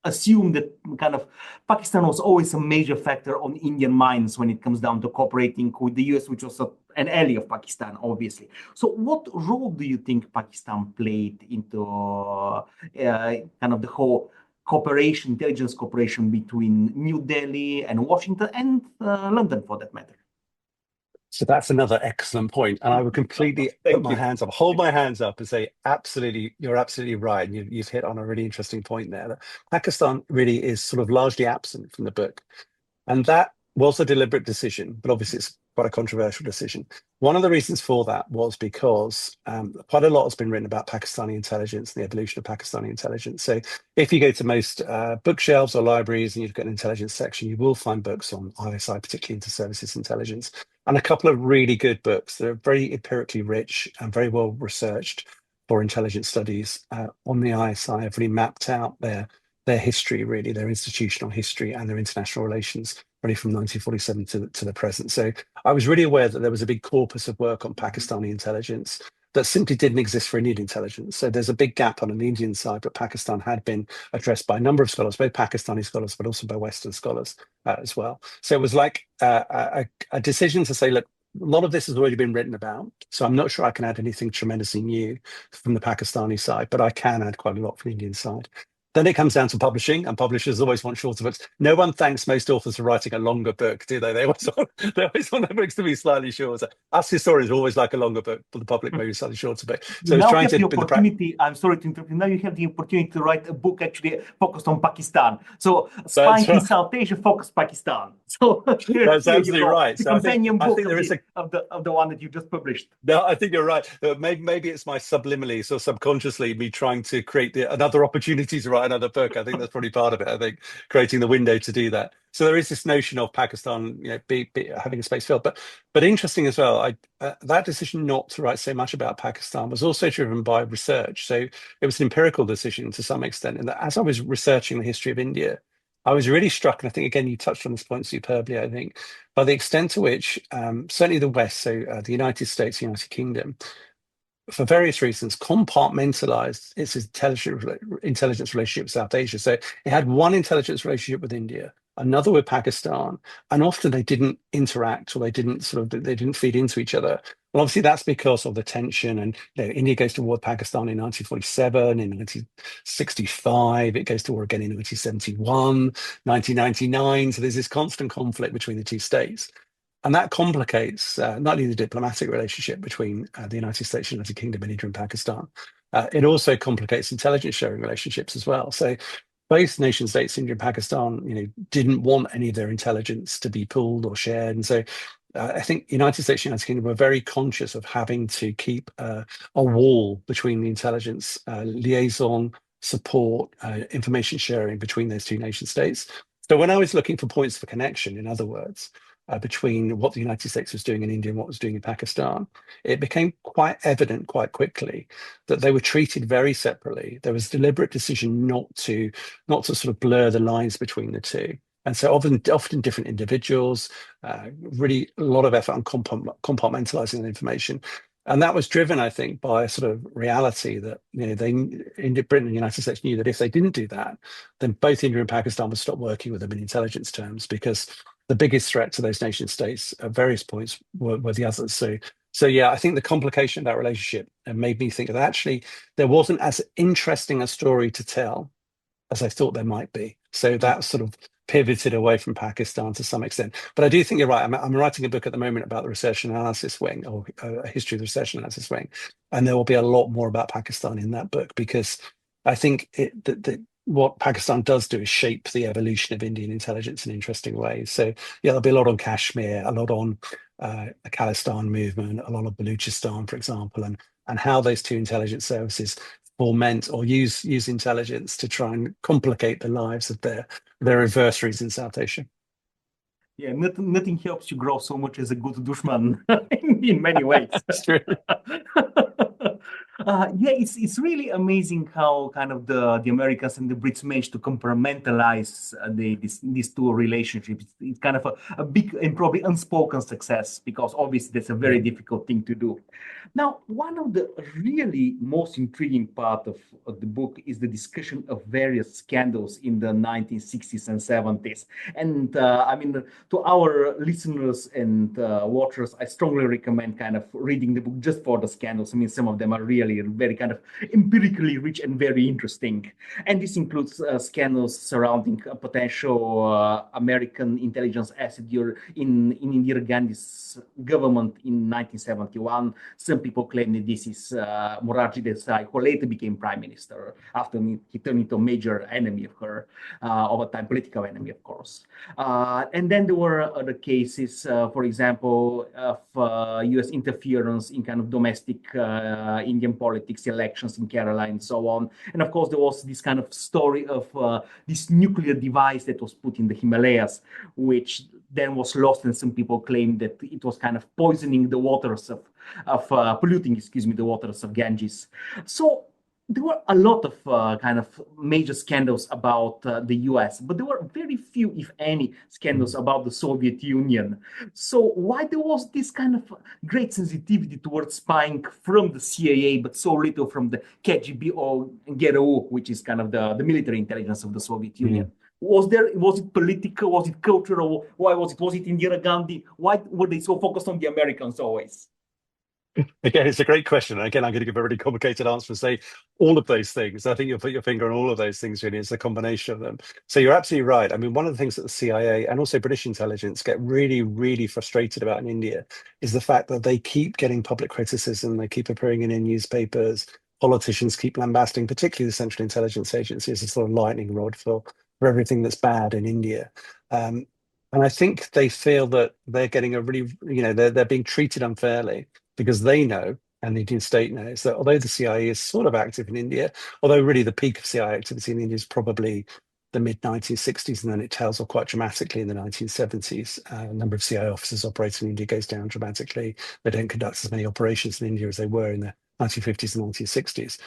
assume that kind of Pakistan was always a major factor on Indian minds when it comes down to cooperating with the US, which was an ally of Pakistan, obviously. So what role do you think Pakistan played into kind of the whole cooperation, intelligence cooperation between New Delhi and Washington and London, for that matter? So that's another excellent point. And I would completely put my hands up, hold my hands up and say, absolutely, you're absolutely right. And you've hit on a really interesting point there. That Pakistan really is sort of largely absent from the book. And that was a deliberate decision, but obviously it's quite a controversial decision. One of the reasons for that was because quite a lot has been written about Pakistani intelligence and the evolution of Pakistani intelligence. So if you go to most bookshelves or libraries and you've got an intelligence section, you will find books on ISI, particularly inter-services intelligence, and a couple of really good books that are very empirically rich and very well researched for intelligence studies on the ISI have really mapped out their history, really, their institutional history and their international relations, really from 1947 to the present. So I was really aware that there was a big corpus of work on Pakistani intelligence that simply didn't exist for Indian intelligence. So there's a big gap on the Indian side, but Pakistan had been addressed by a number of scholars, both Pakistani scholars, but also by Western scholars as well. So it was like a decision to say, look, a lot of this has already been written about, so I'm not sure I can add anything tremendously new from the Pakistani side, but I can add quite a lot from the Indian side. Then it comes down to publishing, and publishers always want shorter books. No one thanks most authors for writing a longer book, do they? They always want their books to be slightly shorter. Us historians always like a longer book, but the public maybe a slightly shorter book. So it's trying to the opportunity. I'm sorry to interrupt you. Now you have the opportunity to write a book actually focused on Pakistan. So Spike in South Asia focused Pakistan. So that's absolutely right. The companion book of the one that you just published. No, I think you're right. Maybe it's my subliminally, so subconsciously, me trying to create another opportunity to write another book. I think that's probably part of it. I think creating the window to do that. So there is this notion of Pakistan, having a space filled. But interesting as well. That decision not to write so much about Pakistan was also driven by research. So it was an empirical decision to some extent. And that as I was researching the history of India, I was really struck, and I think again you touched on this point superbly. I think by the extent to which certainly the West, so the United States, United Kingdom, for various reasons, compartmentalized its intelligence relationship with South Asia. So it had one intelligence relationship with India, another with Pakistan, and often they didn't interact, or they didn't feed into each other. Well, obviously that's because of the tension, and India goes to war with Pakistan in 1947, in 1965, it goes to war again in 1971, 1999. So there's this constant conflict between the two states. And that complicates not only the diplomatic relationship between the United States, United Kingdom, and India and Pakistan, it also complicates intelligence sharing relationships as well. So both nation states, India and Pakistan, didn't want any of their intelligence to be pooled or shared. And so I think United States and United Kingdom were very conscious of having to keep a wall between the intelligence liaison, support, information sharing between those two nation states. So when I was looking for points for connection, in other words, between what the United States was doing in India and what was doing in Pakistan, it became quite evident quite quickly that they were treated very separately. There was a deliberate decision not to sort of blur the lines between the two. And so often different individuals, really a lot of effort on compartmentalizing the information. And that was driven, I think, by a sort of reality that, they in Britain and the United States knew that if they didn't do that, then both India and Pakistan would stop working with them in intelligence terms, because the biggest threat to those nation states at various points were the others. So yeah, I think the complication of that relationship made me think that actually there wasn't as interesting a story to tell as I thought there might be. So that sort of pivoted away from Pakistan to some extent. But I do think you're right. I'm writing a book at the moment about the research and analysis wing, or a history of the research and analysis wing, and there will be a lot more about Pakistan in that book, because I think what Pakistan does do is shape the evolution of Indian intelligence in interesting ways. So yeah, there'll be a lot on Kashmir, a lot on the Khalistan movement, a lot of Baluchistan, for example, and how those two intelligence services foment or use intelligence to try and complicate the lives of their adversaries in South Asia. Yeah, nothing helps you grow so much as a good dushman in many ways. That's true. Yeah, it's really amazing how kind of the Americans and the Brits managed to compartmentalize these two relationships. It's kind of a big and probably unspoken success, because obviously that's a very difficult thing to do. Now, one of the really most intriguing part of the book is the discussion of various scandals in the 1960s and 70s. And I mean, to our listeners and watchers, I strongly recommend kind of reading the book just for the scandals. I mean, some of them are really very kind of empirically rich and very interesting. And this includes scandals surrounding a potential American intelligence asset in Indira Gandhi's government in 1971. Some people claim that this is Morarji Desai, who later became prime minister after he turned into a major enemy of her, over time, political enemy, of course. And then there were other cases, for example, of US interference in kind of domestic Indian politics, elections in Kerala, and so on. And of course, there was this kind of story of this nuclear device that was put in the Himalayas, which then was lost, and some people claim that it was kind of poisoning the waters polluting, the waters of Ganges. So there were a lot of kind of major scandals about the US, but there were very few, if any, scandals about the Soviet Union. So why there was this kind of great sensitivity towards spying from the CIA, but so little from the KGB or GRU, which is kind of the military intelligence of the Soviet Union? Was it political? Was it cultural? Why was it? Was it Indira Gandhi? Why were they so focused on the Americans always? Again, it's a great question. Again, I'm going to give a really complicated answer and say all of those things. I think you'll put your finger on all of those things, really. It's a combination of them. So you're absolutely right. I mean, one of the things that the CIA and also British intelligence get really, really frustrated about in India is the fact that they keep getting public criticism. They keep appearing in newspapers. Politicians keep lambasting, particularly the Central Intelligence Agency, as a sort of lightning rod for everything that's bad in India. And I think they feel that they're getting a really, they're being treated unfairly, because they know, and the Indian state knows, that although the CIA is sort of active in India, although really the peak of CIA activity in India is probably the mid-1960s, and then it tails off quite dramatically in the 1970s. The number of CIA officers operating in India goes down dramatically. They don't conduct as many operations in India as they were in the 1950s and 1960s.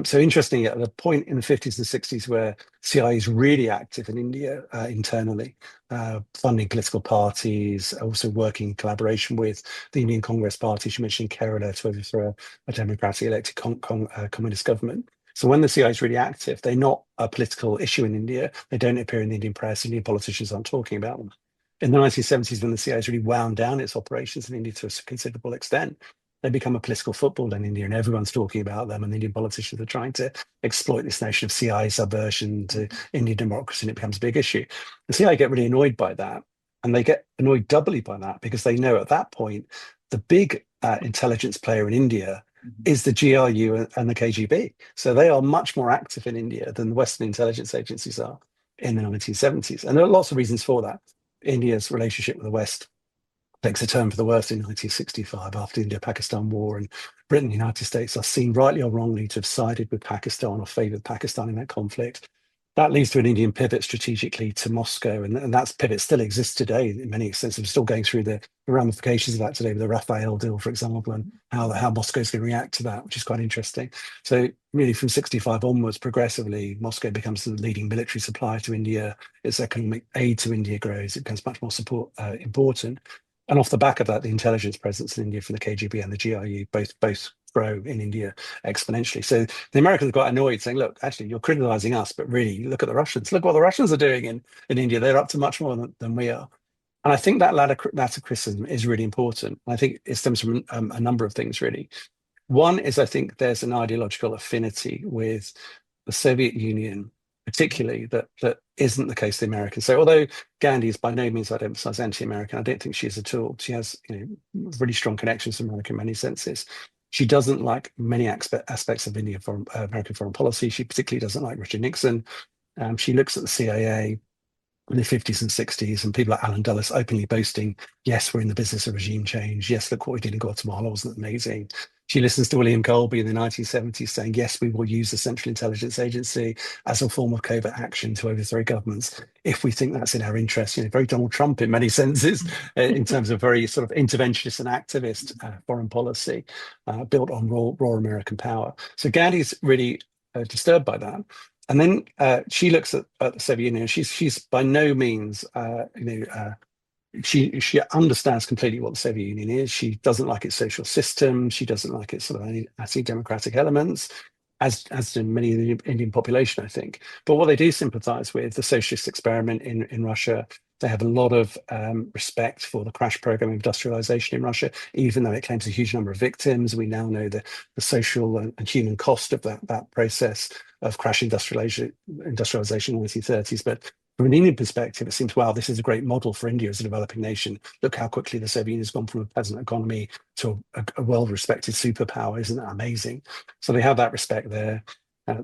So interestingly, at the point in the 50s and 60s where CIA is really active in India internally, funding political parties, also working in collaboration with the Indian Congress Party, as you mentioned, Kerala, to overthrow a democratically elected communist government. So when the CIA is really active, they're not a political issue in India. They don't appear in the Indian press. Indian politicians aren't talking about them. In the 1970s, when the CIA has really wound down its operations in India to a considerable extent, they become a political football in India, and everyone's talking about them, and the Indian politicians are trying to exploit this notion of CIA subversion to Indian democracy, and it becomes a big issue. The CIA get really annoyed by that, and they get annoyed doubly by that, because they know at that point the big intelligence player in India is the GRU and the KGB. So they are much more active in India than the Western intelligence agencies are in the 1970s. And there are lots of reasons for that. India's relationship with the West takes a turn for the worse in 1965 after the India-Pakistan War, and Britain and the United States are seen rightly or wrongly to have sided with Pakistan or favoured Pakistan in that conflict. that leads to an Indian pivot strategically to Moscow, and that pivot still exists today in many extents. We're still going through the ramifications of that today with the Rafael deal, for example, and how Moscow's going to react to that, which is quite interesting. So really from 65 onwards, progressively, Moscow becomes the leading military supplier to India. Its economic aid to India grows. It becomes much more important. And off the back of that, the intelligence presence in India from the KGB and the GRU both grow in India exponentially. So the Americans got annoyed saying, look, actually, you're criticizing us, but really look at the Russians. Look what the Russians are doing in India. They're up to much more than we are. And I think that latter criticism is really important. I think it stems from a number of things, really. One is I think there's an ideological affinity with the Soviet Union, particularly that isn't the case with the Americans. So although Gandhi is by no means, I'd emphasize, anti-American, I don't think she is at all. She has really strong connections to America in many senses. She doesn't like many aspects of American foreign policy. She particularly doesn't like Richard Nixon. She looks at the CIA in the 50s and 60s, and people like Alan Dulles openly boasting, yes, we're in the business of regime change. Yes, look what we did in Guatemala, wasn't it amazing? She listens to William Colby in the 1970s saying, yes, we will use the Central Intelligence Agency as a form of covert action to overthrow governments if we think that's in our interest. Very Donald Trump in many senses, in terms of very sort of interventionist and activist foreign policy built on raw American power. So Gandhi's really disturbed by that. And then she looks at the Soviet Union. She's by no means, she understands completely what the Soviet Union is. She doesn't like its social system. She doesn't like its sort of anti-democratic elements, as do many of the Indian population, I think. But what they do sympathise with, the socialist experiment in Russia. They have a lot of respect for the crash program of industrialization in Russia, even though it claims a huge number of victims. We now know the social and human cost of that process of crash industrialization in the 1930s. But from an Indian perspective, it seems, wow, this is a great model for India as a developing nation. Look how quickly the Soviet Union has gone from a peasant economy to a well-respected superpower. Isn't that amazing? So they have that respect there.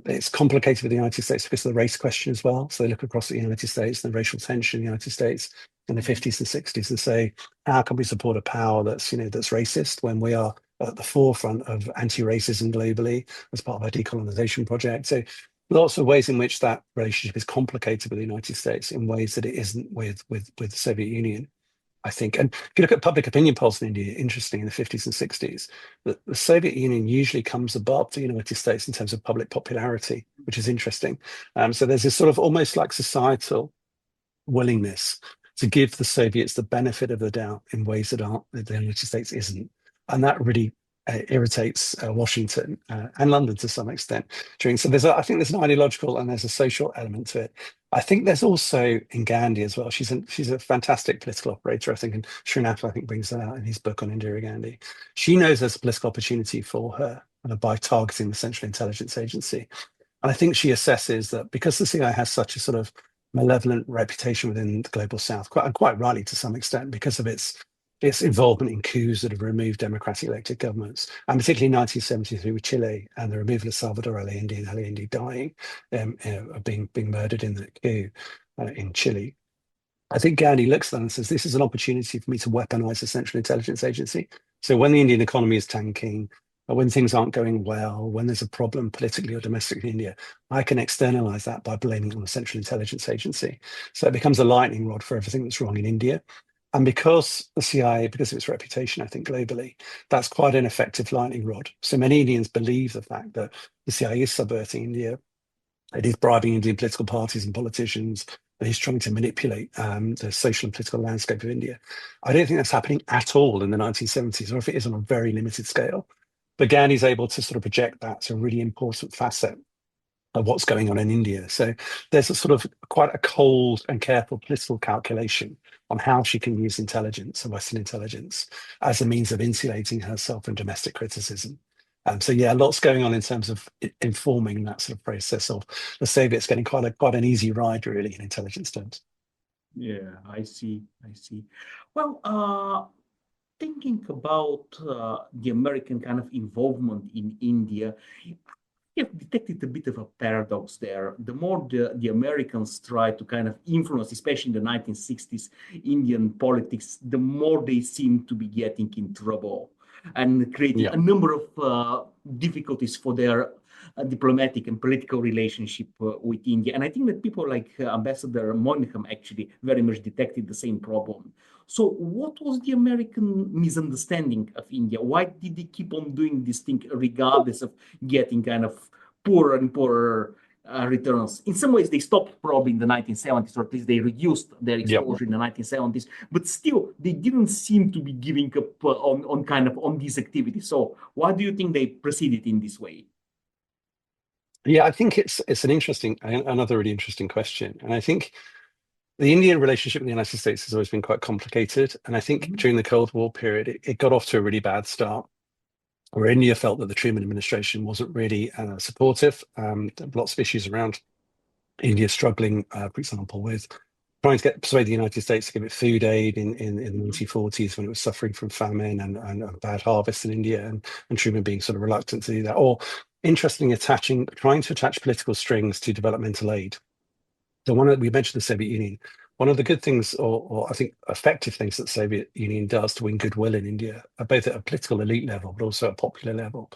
It's complicated with the United States because of the race question as well. So they look across the United States and the racial tension in the United States in the 50s and 60s and say, how can we support a power that's racist when we are at the forefront of anti-racism globally as part of our decolonization project? So lots of ways in which that relationship is complicated with the United States in ways that it isn't with the Soviet Union, I think. And if you look at public opinion polls in India, interesting, in the 50s and 60s, the Soviet Union usually comes above the United States in terms of public popularity, which is interesting. So there's this sort of almost like societal willingness to give the Soviets the benefit of the doubt in ways that the United States isn't. And that really irritates Washington and London to some extent. So I think there's an ideological and there's a social element to it. I think there's also in Gandhi as well. She's a fantastic political operator, I think, and Srinath, I think, brings that out in his book on Indira Gandhi. She knows there's a political opportunity for her by targeting the Central Intelligence Agency. And I think she assesses that because the CIA has such a sort of malevolent reputation within the global South, quite rightly to some extent, because of its involvement in coups that have removed democratic elected governments, and particularly in 1973 with Chile and the removal of Salvador Allende and Allende dying, being murdered in the coup in Chile. I think Gandhi looks at that and says, this is an opportunity for me to weaponize the Central Intelligence Agency. So when the Indian economy is tanking, or when things aren't going well, when there's a problem politically or domestically in India, I can externalize that by blaming it on the Central Intelligence Agency. So it becomes a lightning rod for everything that's wrong in India. And because the CIA, because of its reputation, I think globally, that's quite an effective lightning rod. So many Indians believe the fact that the CIA is subverting India. It is bribing Indian political parties and politicians. It is trying to manipulate the social and political landscape of India. I don't think that's happening at all in the 1970s, or if it is on a very limited scale. But Gandhi's able to sort of project that to a really important facet of what's going on in India. So there's a sort of quite a cold and careful political calculation on how she can use intelligence and Western intelligence as a means of insulating herself from domestic criticism. So yeah, lots going on in terms of informing that sort of process of the Soviets getting quite an easy ride, really, in intelligence terms. Yeah, I see. Well, thinking about the American kind of involvement in India, I have detected a bit of a paradox there. The more the Americans try to kind of influence, especially in the 1960s, Indian politics, the more they seem to be getting in trouble and creating Yeah. a number of difficulties for their diplomatic and political relationship with India. And I think that people like Ambassador Moynihan actually very much detected the same problem. So what was the American misunderstanding of India? Why did they keep on doing this thing regardless of getting kind of poorer and poorer returns? In some ways, they stopped probably in the 1970s, or at least they reduced their Yep. exposure in the 1970s. But still, they didn't seem to be giving up on kind of on these activities. So why do you think they proceeded in this way? Yeah, I think it's an interesting, another really interesting question. And I think the Indian relationship with the United States has always been quite complicated. And I think Mhm. during the Cold War period, it got off to a really bad start, where India felt that the Truman administration wasn't really supportive. There were lots of issues around India struggling, for example, with trying to persuade the United States to give it food aid in the Mhm. 1940s when it was suffering from famine and a bad harvest in India, and Truman being sort of reluctant to do that. Or interestingly, trying to attach political strings to developmental aid. So we mentioned the Soviet Union. One of the good things, or I think effective things that the Soviet Union does to win goodwill in India, both at a political elite level, but also at a popular level,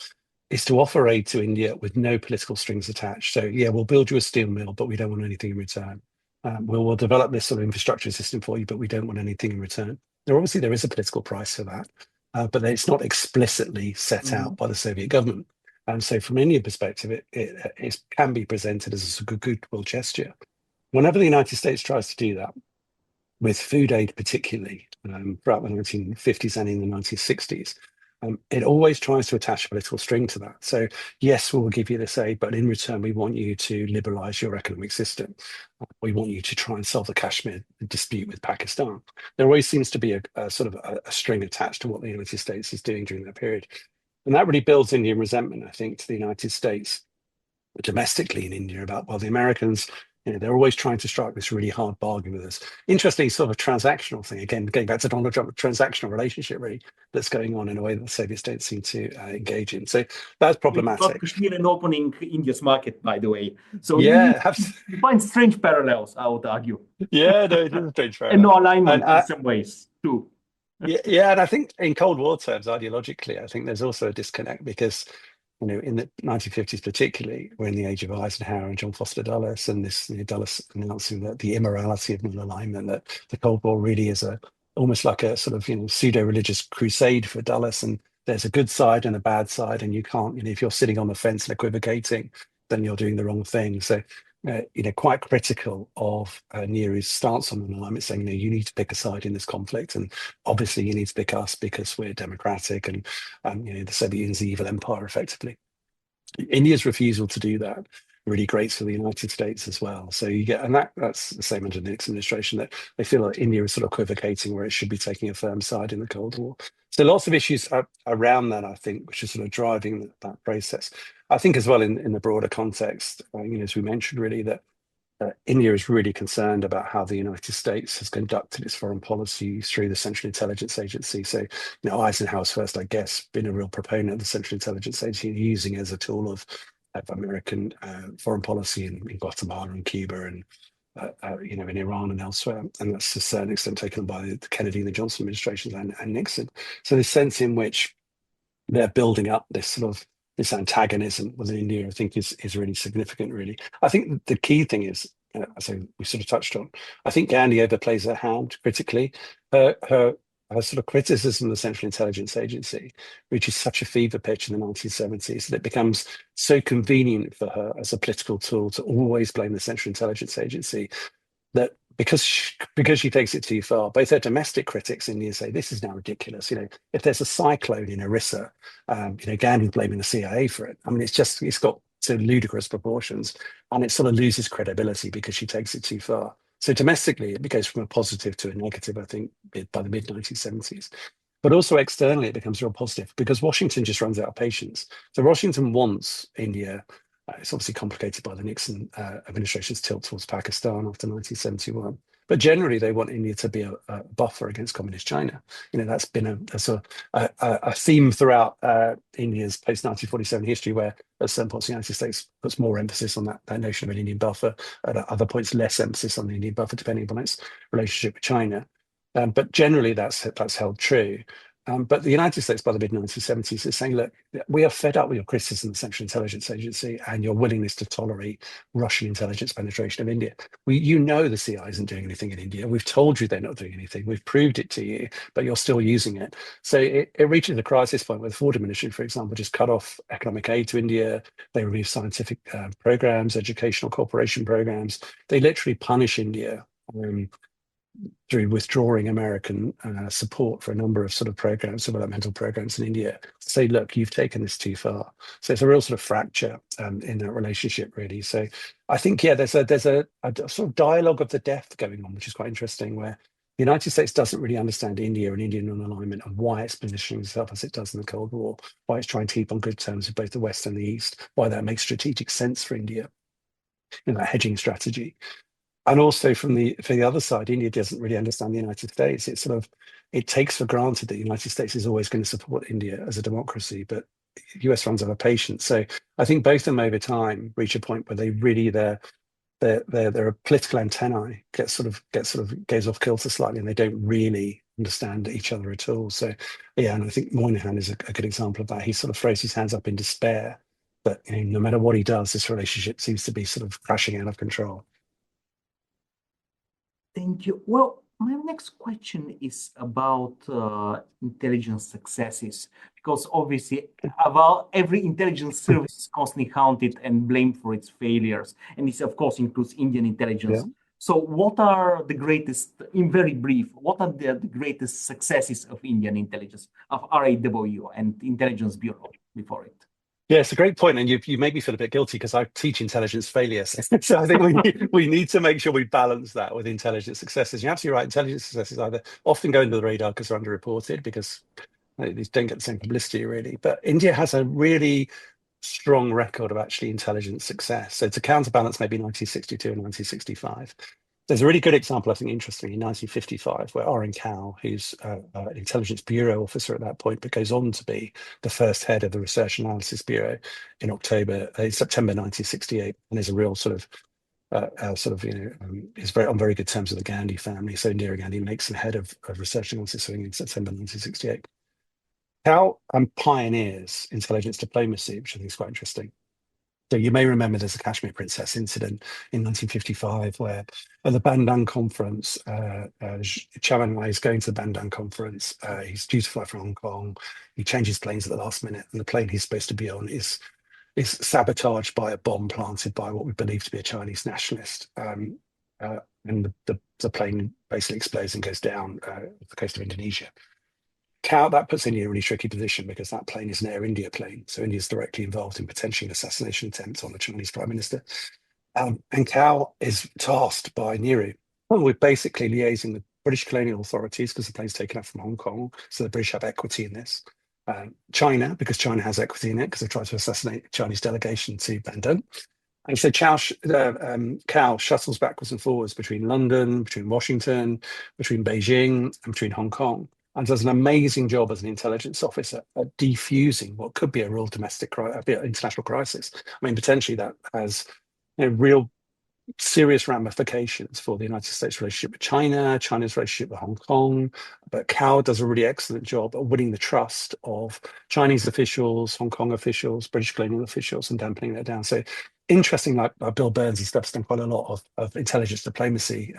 is to offer aid to India with no political strings attached. So yeah, we'll build you a steel mill, but we don't want anything in return. We'll develop this sort of infrastructure system for you, but we don't want anything in return. Now, obviously, there is a political price for that, but it's not explicitly set Mhm. out by the Soviet government. And so, from an Indian perspective, it can be presented as a goodwill gesture. Whenever the United States tries to do that, with food aid particularly, throughout the 1950s and in the 1960s, it always tries to attach a political string to that. So, yes, we will give you this aid, but in return, we want you to liberalize your economic system. We want you to try and solve the Kashmir dispute with Pakistan. There always seems to be a sort of a string attached to what the United States is doing during that period. And that really builds Indian resentment, I think, to the United States domestically in India about, well, the Americans, they're always trying to strike this really hard bargain with us. Interesting sort of transactional thing, again, going back to Donald Trump, transactional relationship really that's going on in a way that the Soviets don't seem to engage in. So that's Which brought problematic. Kashmir and opening India's market, by the way. So Yeah, you find strange parallels, I would argue, yeah, no, it is a strange and parallel. no And alignment in some ways too. yeah, and I think in Cold War terms, ideologically, I think there's also a disconnect because in the 1950s, particularly, we're in the age of Eisenhower and John Foster Dulles, and this Dulles announcing that the immorality of non-alignment, that the Cold War really is almost like a sort of pseudo-religious crusade for Dulles, and there's a good side and a bad side, and you can't, if you're sitting on the fence and equivocating, then you're doing the wrong thing. So, quite critical of Nehru's stance on non-alignment, saying, you need to pick a side in this conflict, and obviously you need to pick us because we're democratic, and the Soviet Union's the evil empire, effectively. India's refusal to do that really grates for the United States as well. So you get, and that's the same under the Nixon administration, that they feel like India is sort of equivocating where it should be taking a firm side in the Cold War. So lots of issues around that, I think, which is sort of driving that process. I think as well in the broader context, as we mentioned, really that India is really concerned about how the United States has conducted its foreign policy through the Central Intelligence Agency. So, Eisenhower's first, I guess, been a real proponent of the Central Intelligence Agency, using it as a tool of American foreign policy in Guatemala and Cuba and in Iran and elsewhere. And that's to a certain extent taken by the Kennedy and the Johnson administrations and Nixon. So this sense in which they're building up this antagonism within India, I think is really significant, really. I think the key thing is, as we sort of touched on, I think Gandhi overplays her hand critically. Her sort of criticism of the Central Intelligence Agency reaches such a fever pitch in the 1970s that it becomes so convenient for her as a political tool to always blame the Central Intelligence Agency, that because she takes it too far, both her domestic critics in India say this is now ridiculous. If there's a cyclone in Orissa, Gandhi's blaming the CIA for it. I mean, it's got so ludicrous proportions, and it sort of loses credibility because she takes it too far. So domestically, it goes from a positive to a negative, I think, by the mid 1970s. But also externally, it becomes real positive because Washington just runs out of patience. So Washington wants India. It's obviously complicated by the Nixon administration's tilt towards Pakistan after 1971. But generally, they want India to be a buffer against communist China. That's been a theme throughout India's post-1947 history, where at certain points the United States puts more emphasis on that notion of an Indian buffer, at other points less emphasis on the Indian buffer, depending upon its relationship with China. But generally, that's held true. But the United States, by the mid-1970s, is saying, look, we are fed up with your criticism of the Central Intelligence Agency and your willingness to tolerate Russian intelligence penetration of India. You know the CIA isn't doing anything in India. We've told you they're not doing anything. We've proved it to you, but you're still using it. So it reaches a crisis point where the Ford administration, for example, just cut off economic aid to India. They remove scientific programs, educational cooperation programs. They literally punish India. Through withdrawing American support for a number of sort of programs, developmental programs in India, say, look, you've taken this too far. So it's a real sort of fracture in that relationship, really. So I think, yeah, there's a sort of dialogue of the deaf going on, which is quite interesting, where the United States doesn't really understand India and Indian non-alignment and why it's positioning itself as it does in the Cold War, why it's trying to keep on good terms with both the West and the East, why that makes strategic sense for India in that hedging strategy. And also for the other side, India doesn't really understand the United States. It takes for granted that the United States is always going to support India as a democracy, but US runs out of patience. So I think both of them over time reach a point where they really their political antennae goes off kilter slightly, and they don't really understand each other at all. So yeah, and I think Moynihan is a good example of that. He sort of throws his hands up in despair, but no matter what he does, this relationship seems to be sort of crashing out of control. Thank you. Well, my next question is about intelligence successes, because obviously, about every intelligence service is constantly counted and blamed for its failures, and this, of course, includes Indian intelligence. Yeah. So, what are the greatest, in very brief, what are the greatest successes of Indian intelligence, of RAW and Intelligence Bureau before it? Yeah, it's a great point, and you made me feel a bit guilty because I teach intelligence failures. So I think we need to make sure we balance that with intelligence successes. You're absolutely right. Intelligence successes either often go under the radar because they're underreported, because these don't get the same publicity really. But India has a really strong record of actually intelligence success. So to counterbalance maybe 1962 and 1965. There's a really good example, I think, interesting, in 1955, where Oren Cow, who's an intelligence bureau officer at that point, but goes on to be the first head of the Research Analysis Bureau in September 1968, and is a real sort of is on very good terms with the Gandhi family. So Indira Gandhi makes him head of research analysis in September 1968. Cow pioneers intelligence diplomacy, which I think is quite interesting. So you may remember there's a Kashmir Princess incident in 1955 where at the Bandung conference, Chairman Wai is going to the Bandung conference. He's due to fly from Hong Kong. He changes planes at the last minute, and the plane he's supposed to be on is sabotaged by a bomb planted by what we believe to be a Chinese nationalist. And the plane basically explodes and goes down off the coast of Indonesia. That puts India in a really tricky position because that plane is an Air India plane. So India is directly involved in potentially an assassination attempt on the Chinese Prime Minister. And Cow is tasked by Nehru with basically liaising with British colonial authorities because the plane's taken up from Hong Kong. So the British have equity in this. China, because China has equity in it because they tried to assassinate the Chinese delegation to Bandung. And so Cow shuttles backwards and forwards between London, between Washington, between Beijing, and between Hong Kong, and does an amazing job as an intelligence officer at defusing what could be a real international crisis. I mean, potentially that has real serious ramifications for the United States relationship with China, China's relationship with Hong Kong. But Cow does a really excellent job at winning the trust of Chinese officials, Hong Kong officials, British colonial officials, and dampening that down. So interesting, like Bill Burns and stuff's done quite a lot of intelligence diplomacy.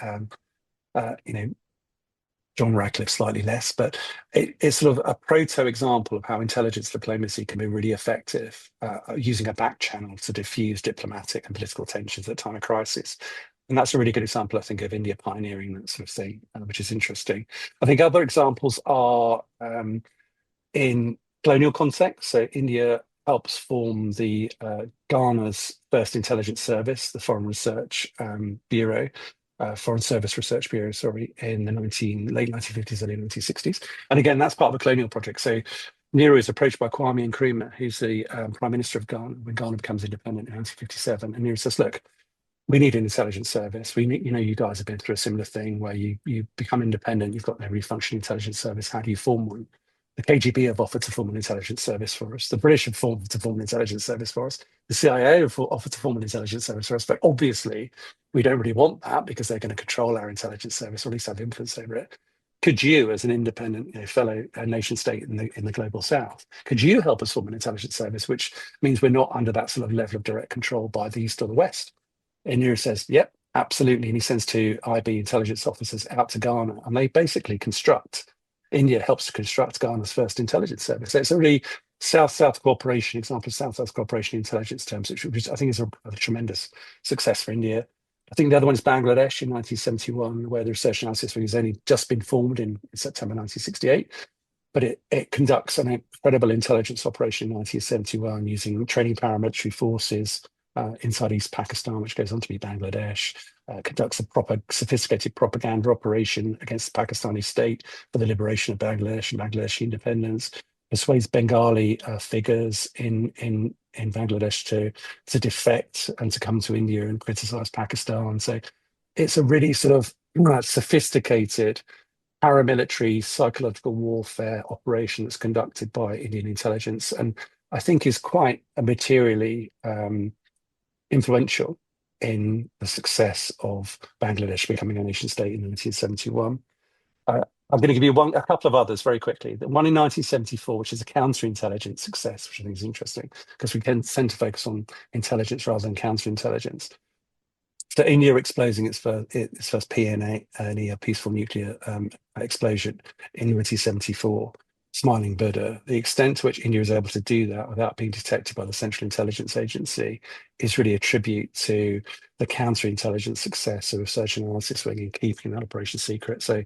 John Radcliffe slightly less, but it's sort of a proto example of how intelligence diplomacy can be really effective, using a back channel to diffuse diplomatic and political tensions at a time of crisis. And that's a really good example, I think, of India pioneering that sort of thing, which is interesting. I think other examples are in colonial context. So India helps form the Ghana's first intelligence service, the Foreign Research Bureau. Foreign Service Research Bureau, in the late 1950s, early 1960s. And again, that's part of a colonial project. So Nehru is approached by Kwame Nkrumah, who's the Prime Minister of Ghana, when Ghana becomes independent in 1957. And Nehru says, look, we need an intelligence service. We need, you guys have been through a similar thing where you become independent, you've got every functioning intelligence service. How do you form one? The KGB have offered to form an intelligence service for us. The British have offered to form an intelligence service for us. The CIA have offered to form an intelligence service for us. But obviously, we don't really want that because they're going to control our intelligence service, or at least have influence over it. could you, as an independent, fellow nation state in the global south, could you help us form an intelligence service, which means we're not under that sort of level of direct control by the East or the West? India says, yep, absolutely. And he sends two IB intelligence officers out to Ghana, and they basically India helps to construct Ghana's first intelligence service. So it's a really South-South cooperation, example of South-South cooperation in intelligence terms, which I think is a tremendous success for India. I think the other one is Bangladesh in 1971, where the Research Analysis Wing has only just been formed in September 1968. But it conducts an incredible intelligence operation in 1971 using training paramilitary forces inside East Pakistan, which goes on to be Bangladesh, conducts a proper sophisticated propaganda operation against the Pakistani state for the liberation of Bangladesh and Bangladeshi independence, persuades Bengali figures in Bangladesh to defect and to come to India and criticize Pakistan. So it's a really sort of sophisticated paramilitary psychological warfare operation that's conducted by Indian intelligence, and I think is quite materially influential in the success of Bangladesh becoming a nation state in 1971. I'm going to give you a couple of others very quickly. The one in 1974, which is a counterintelligence success, which I think is interesting because we tend to focus on intelligence rather than counterintelligence. So India exploding its first PNA, a peaceful nuclear explosion in 1974, Smiling Buddha. The extent to which India is able to do that without being detected by the Central Intelligence Agency is really a tribute to the counterintelligence success of Research and Analysis Wing in keeping that operation secret. So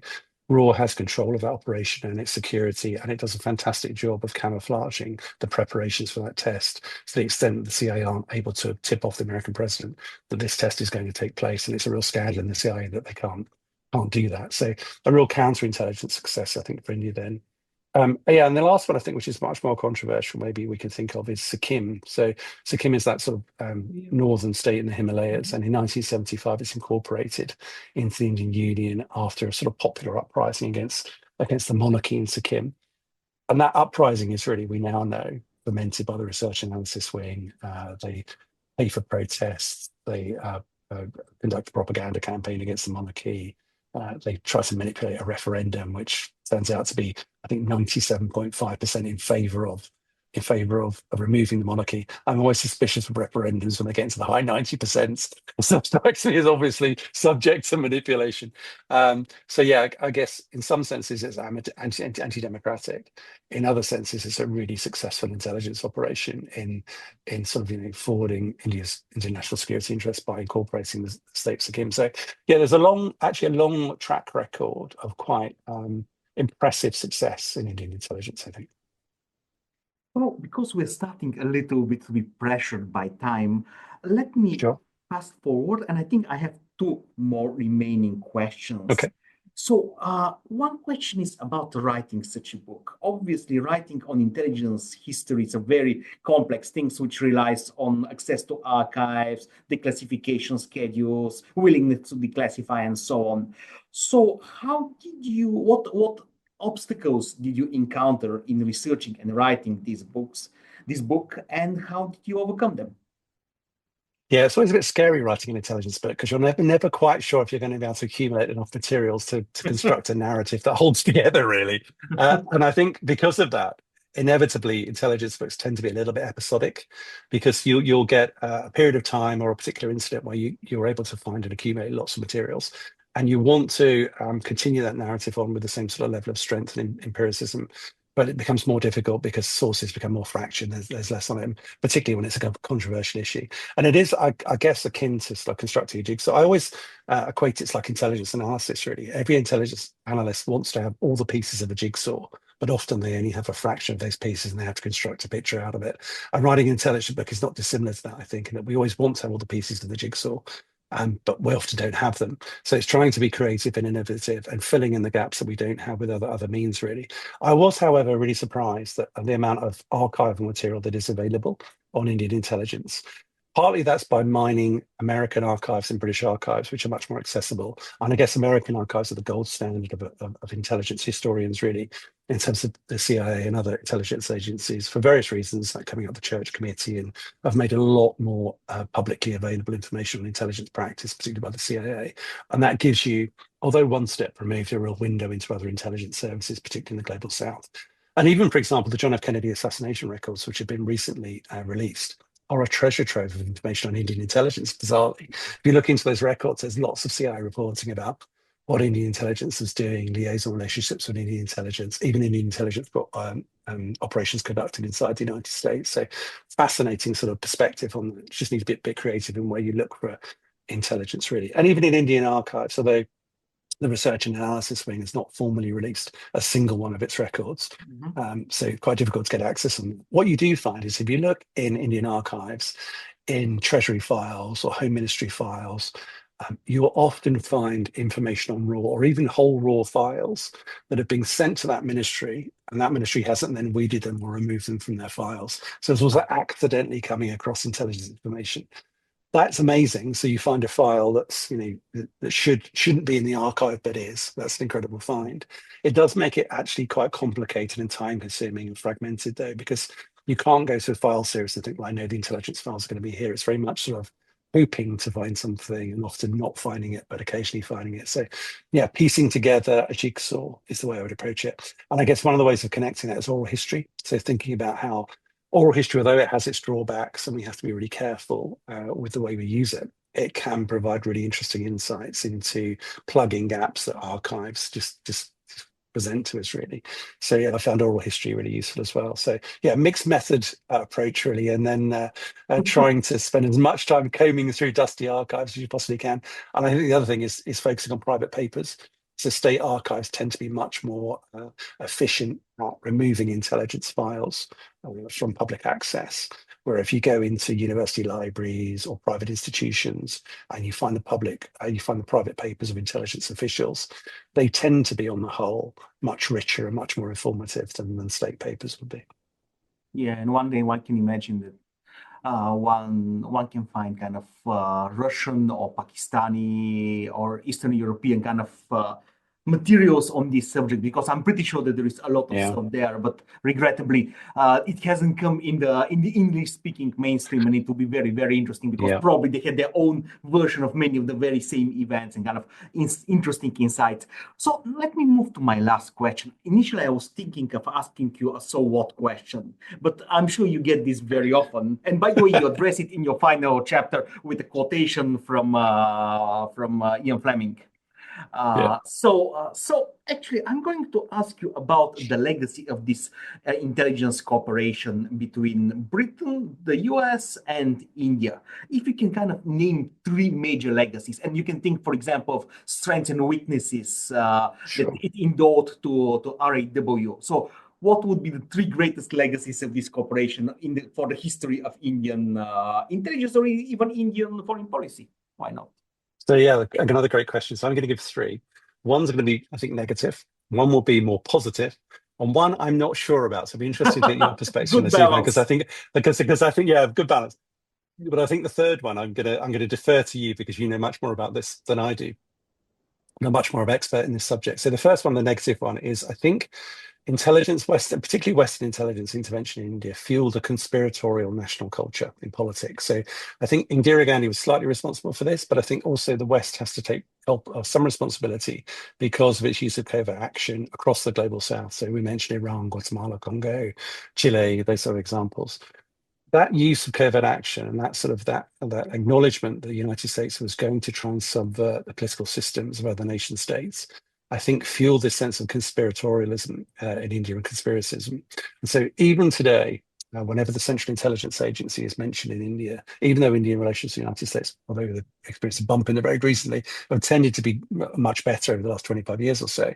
RAW has control of that operation and its security, and it does a fantastic job of camouflaging the preparations for that test to the extent that the CIA aren't able to tip off the American president that this test is going to take place. And it's a real scandal in the CIA that they can't do that. So a real counterintelligence success, I think, for India then. And the last one, I think, which is much more controversial, maybe we can think of, is Sikkim. So Sikkim is that sort of northern state in the Himalayas, and in 1975 it's incorporated into the Indian Union after a sort of popular uprising against the monarchy in Sikkim. And that uprising is really, we now know, fomented by the Research Analysis Wing. They pay for protests, they conduct a propaganda campaign against the monarchy. They try to manipulate a referendum, which turns out to be, I think, 97.5% in favour of removing the monarchy. I'm always suspicious of referendums when they get into the high 90%. So actually is obviously subject to manipulation. So yeah, I guess in some senses it's anti-democratic. In other senses, it's a really successful intelligence operation in sort of forwarding India's international security interests by incorporating the state of Sikkim. So yeah, there's a long track record of quite impressive success in Indian intelligence, I think. Well, because we're starting a little bit to be pressured by time, let me Sure. fast forward, and I think I have two more remaining questions. Okay. So, one question is about writing such a book. Obviously, writing on intelligence history is a very complex thing, which relies on access to archives, declassification schedules, willingness to declassify, and so on. So, what obstacles did you encounter in researching and writing this book, and how did you overcome them? Yeah, it's always a bit scary writing an intelligence book because you're never quite sure if you're going to be able to accumulate enough materials to construct a narrative that holds together, really. And I think because of that, inevitably, intelligence books tend to be a little bit episodic because you'll get a period of time or a particular incident where you're able to find and accumulate lots of materials. And you want to continue that narrative on with the same sort of level of strength and empiricism. But it becomes more difficult because sources become more fractured. There's less on it, particularly when it's a controversial issue. And it is, I guess, akin to like constructing a jigsaw. I always equate it's like intelligence analysis, really. Every intelligence analyst wants to have all the pieces of a jigsaw, but often they only have a fraction of those pieces and they have to construct a picture out of it. And writing an intelligence book is not dissimilar to that, I think, in that we always want to have all the pieces of the jigsaw. But we often don't have them. So it's trying to be creative and innovative and filling in the gaps that we don't have with other means, really. I was, however, really surprised at the amount of archival material that is available on Indian intelligence. Partly that's by mining American archives and British archives, which are much more accessible. And I guess American archives are the gold standard of intelligence historians, really, in terms of the CIA and other intelligence agencies, for various reasons, like coming up the Church Committee, and have made a lot more publicly available information on intelligence practice, particularly by the CIA. And that gives you although one step removed, a real window into other intelligence services, particularly in the global south. And even, for example, the John F. Kennedy assassination records, which have been recently released, are a treasure trove of information on Indian intelligence, bizarrely. If you look into those records, there's lots of CIA reporting about what Indian intelligence is doing, liaison relationships with Indian intelligence, even Indian intelligence operations conducted inside the United States. So fascinating sort of perspective on it. Just need to be a bit creative in where you look for intelligence, really. And even in Indian archives, although the research and analysis wing has not formally released a single one of its records. So quite difficult to get access. And what you do find is if you look in Indian archives, in Treasury files or Home Ministry files, you will often find information on raw or even whole raw files that have been sent to that ministry, and that ministry hasn't then weeded them or removed them from their files. So it was accidentally coming across intelligence information. That's amazing. So you find a file that's, that shouldn't be in the archive, but is. That's an incredible find. It does make it actually quite complicated and time consuming and fragmented though, because you can't go to a file series and think, well, I know the intelligence files are going to be here. It's very much sort of hoping to find something and often not finding it, but occasionally finding it. So yeah, piecing together a jigsaw is the way I would approach it. And I guess one of the ways of connecting that is oral history. So thinking about how oral history, although it has its drawbacks and we have to be really careful with the way we use it, it can provide really interesting insights into plugging gaps that archives just present to us, really. So yeah, I found oral history really useful as well. So yeah, mixed method approach really, and then trying to spend as much time combing through dusty archives as you possibly can. And I think the other thing is focusing on private papers. So state archives tend to be much more efficient at removing intelligence files from public access. Where if you go into university libraries or private institutions and you find the private papers of intelligence officials, they tend to be on the whole much richer and much more informative than state papers would be. Yeah, and one day one can imagine that one can find kind of Russian or Pakistani or Eastern European kind of materials on this subject, because I'm pretty sure that there is a lot of stuff there, but regrettably it hasn't come in the English speaking mainstream, and it will be very, very interesting because probably they had their own version of many of the very same events and kind of interesting insights. So let me move to my last question. Initially I was thinking of asking you a so what question, but I'm sure you get this very often, and by the way you address it in your final chapter with a quotation from Ian Fleming. So actually, I'm going to ask you about the legacy of this intelligence cooperation between Britain, the US, and India. If you can kind of name three major legacies, and you can think, for example, of strengths and weaknesses that it endowed to RAW. So what would be the three greatest legacies of this cooperation for the history of Indian intelligence or even Indian foreign policy? Why not? So yeah, another great question. So I'm going to give three. One's going to be, I think, negative. One will be more positive, and one I'm not sure about. So I'd be interested to get your perspective on this, Ivan, because I think good balance. But I think the third one I'm gonna defer to you because you know much more about this than I do. I'm much more of an expert in this subject. So the first one, the negative one, is I think intelligence, particularly Western intelligence intervention in India, fueled a conspiratorial national culture in politics. So I think Indira Gandhi was slightly responsible for this, but I think also the West has to take some responsibility because of its use of covert action across the global South. So we mentioned Iran, Guatemala, Congo, Chile, those sort of examples. That use of covert action and that acknowledgement that the United States was going to try and subvert the political systems of other nation states, I think fueled this sense of conspiratorialism in India and conspiracism. And so even today, whenever the Central Intelligence Agency is mentioned in India, even though Indian relations to the United States, although they've experienced a bump in the road recently, have tended to be much better over the last 25 years or so,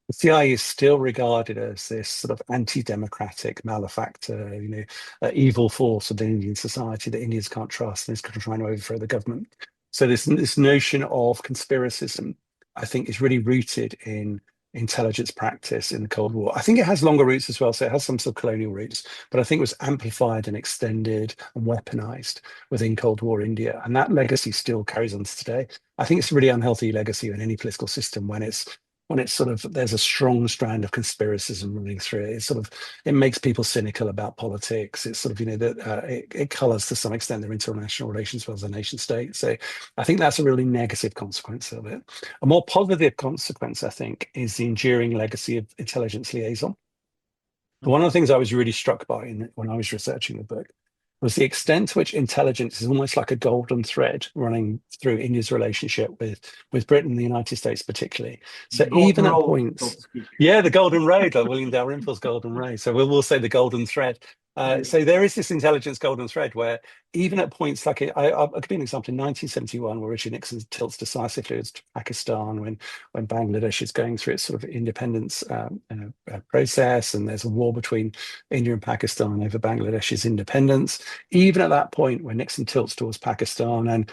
the CIA is still regarded as this sort of anti-democratic malefactor, evil force of the Indian society that Indians can't trust and is trying to overthrow the government. So this notion of conspiracism, I think, is really rooted in intelligence practice in the Cold War. I think it has longer roots as well, so it has some sort of colonial roots, but I think it was amplified and extended and weaponized within Cold War India, and that legacy still carries on to today. I think it's a really unhealthy legacy in any political system when it's when it's sort of there's a strong strand of conspiracism running through it. It's sort of it makes people cynical about politics. It's sort of that it colours to some extent their international relations as well as the nation state. So I think that's a really negative consequence of it. A more positive consequence, I think, is the enduring legacy of intelligence liaison. One of the things I was really struck by when I was researching the book was the extent to which intelligence is almost like a golden thread running through India's relationship with Britain and the United States, particularly. So The golden even at road, so points, to speak. yeah, the golden road, like William Dalrymple's golden ray. So we'll say the golden thread. Yes. So there is this intelligence golden thread where even at points like I'll give you an example in 1971, where Richard Nixon tilts decisively to Pakistan when Bangladesh is going through its sort of independence process, and there's a war between India and Pakistan over Bangladesh's independence. Even at that point, when Nixon tilts towards Pakistan, and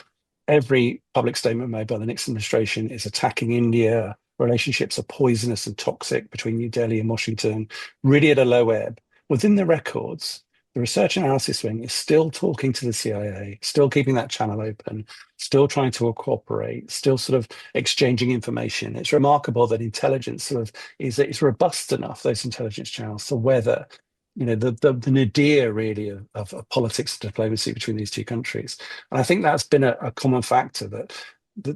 every public statement made by the Nixon administration is attacking India, relationships are poisonous and toxic between New Delhi and Washington, really at a low ebb. Within the records, the research analysis wing is still talking to the CIA, still keeping that channel open, still trying to cooperate, still sort of exchanging information. It's remarkable that intelligence sort of is robust enough, those intelligence channels, to weather the nadir really of politics and diplomacy between these two countries. And I think that's been a common factor that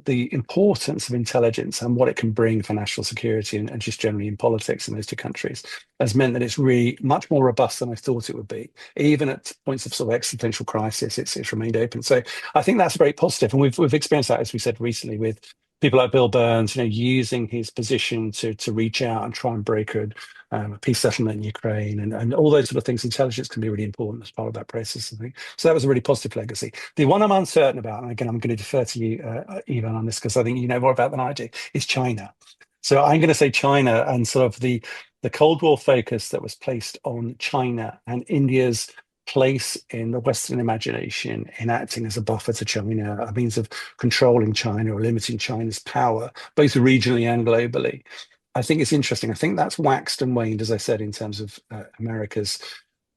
the importance of intelligence and what it can bring for national security and just generally in politics in those two countries has meant that it's really much more robust than I thought it would be. Even at points of sort of existential crisis, it's remained open. So I think that's very positive, and we've experienced that, as we said recently, with people like Bill Burns, using his position to reach out and try and broker a peace settlement in Ukraine and all those sort of things. Intelligence can be really important as part of that process, I think. So that was a really positive legacy. The one I'm uncertain about, and again, I'm going to defer to you, Ivan, on this, because I think you know more about than I do, is China. So I'm going to say China and sort of the Cold War focus that was placed on China and India's place in the Western imagination in acting as a buffer to China, a means of controlling China or limiting China's power, both regionally and globally. I think it's interesting. I think that's waxed and waned, as I said, in terms of America's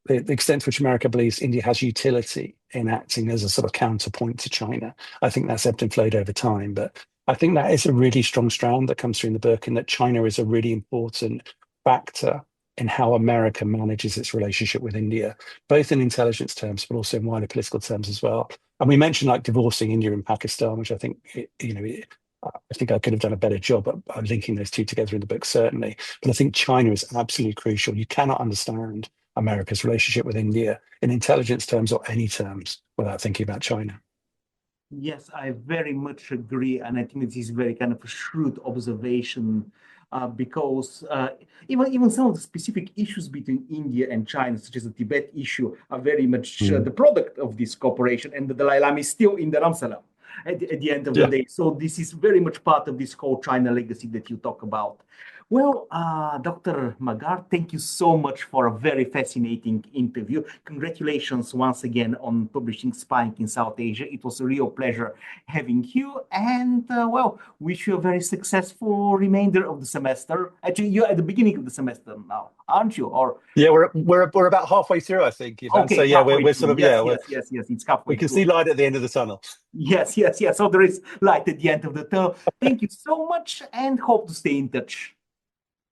the extent to which America believes India has utility in acting as a sort of counterpoint to China. I think that's ebbed and flowed over time, but I think that is a really strong strand that comes through in the book, and that China is a really important factor in how America manages its relationship with India, both in intelligence terms, but also in wider political terms as well. And we mentioned like divorcing India and Pakistan, which I think, I think I could have done a better job at linking those two together in the book, certainly. But I think China is absolutely crucial. You cannot understand America's relationship with India in intelligence terms or any terms without thinking about China. Yes, I very much agree, and I think it is very kind of a shrewd observation because even some of the specific issues between India and China, such as the Tibet issue, are very much the product of this cooperation, and the Dalai Lama is still in Dharamsala at the end of the day. So this is very much part of this whole China legacy that you talk about. Well, Dr. McGarr, thank you so much for a very fascinating interview. Congratulations once again on publishing Spying in South Asia. It was a real pleasure having you. And, well, wish you a very successful remainder of the semester. Actually, you're at the beginning of the semester now, aren't you? Or yeah, we're about halfway through, I think. Ivan. okay, so yeah, we're sort of yes, it's halfway we can through. see light at the end of the tunnel. Yes. So there is light at the end of the tunnel. Thank you so much, and hope to stay in touch.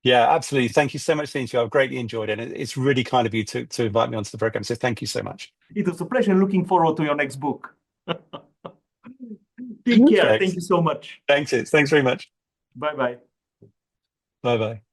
Yeah, absolutely. Thank you so much for the interview. I've greatly enjoyed it. It's really kind of you to invite me onto the program. So thank you so much. It was a pleasure. Looking forward to your next book. Take care. Thanks. Thank you so much. Thanks very much. Bye bye. Bye bye.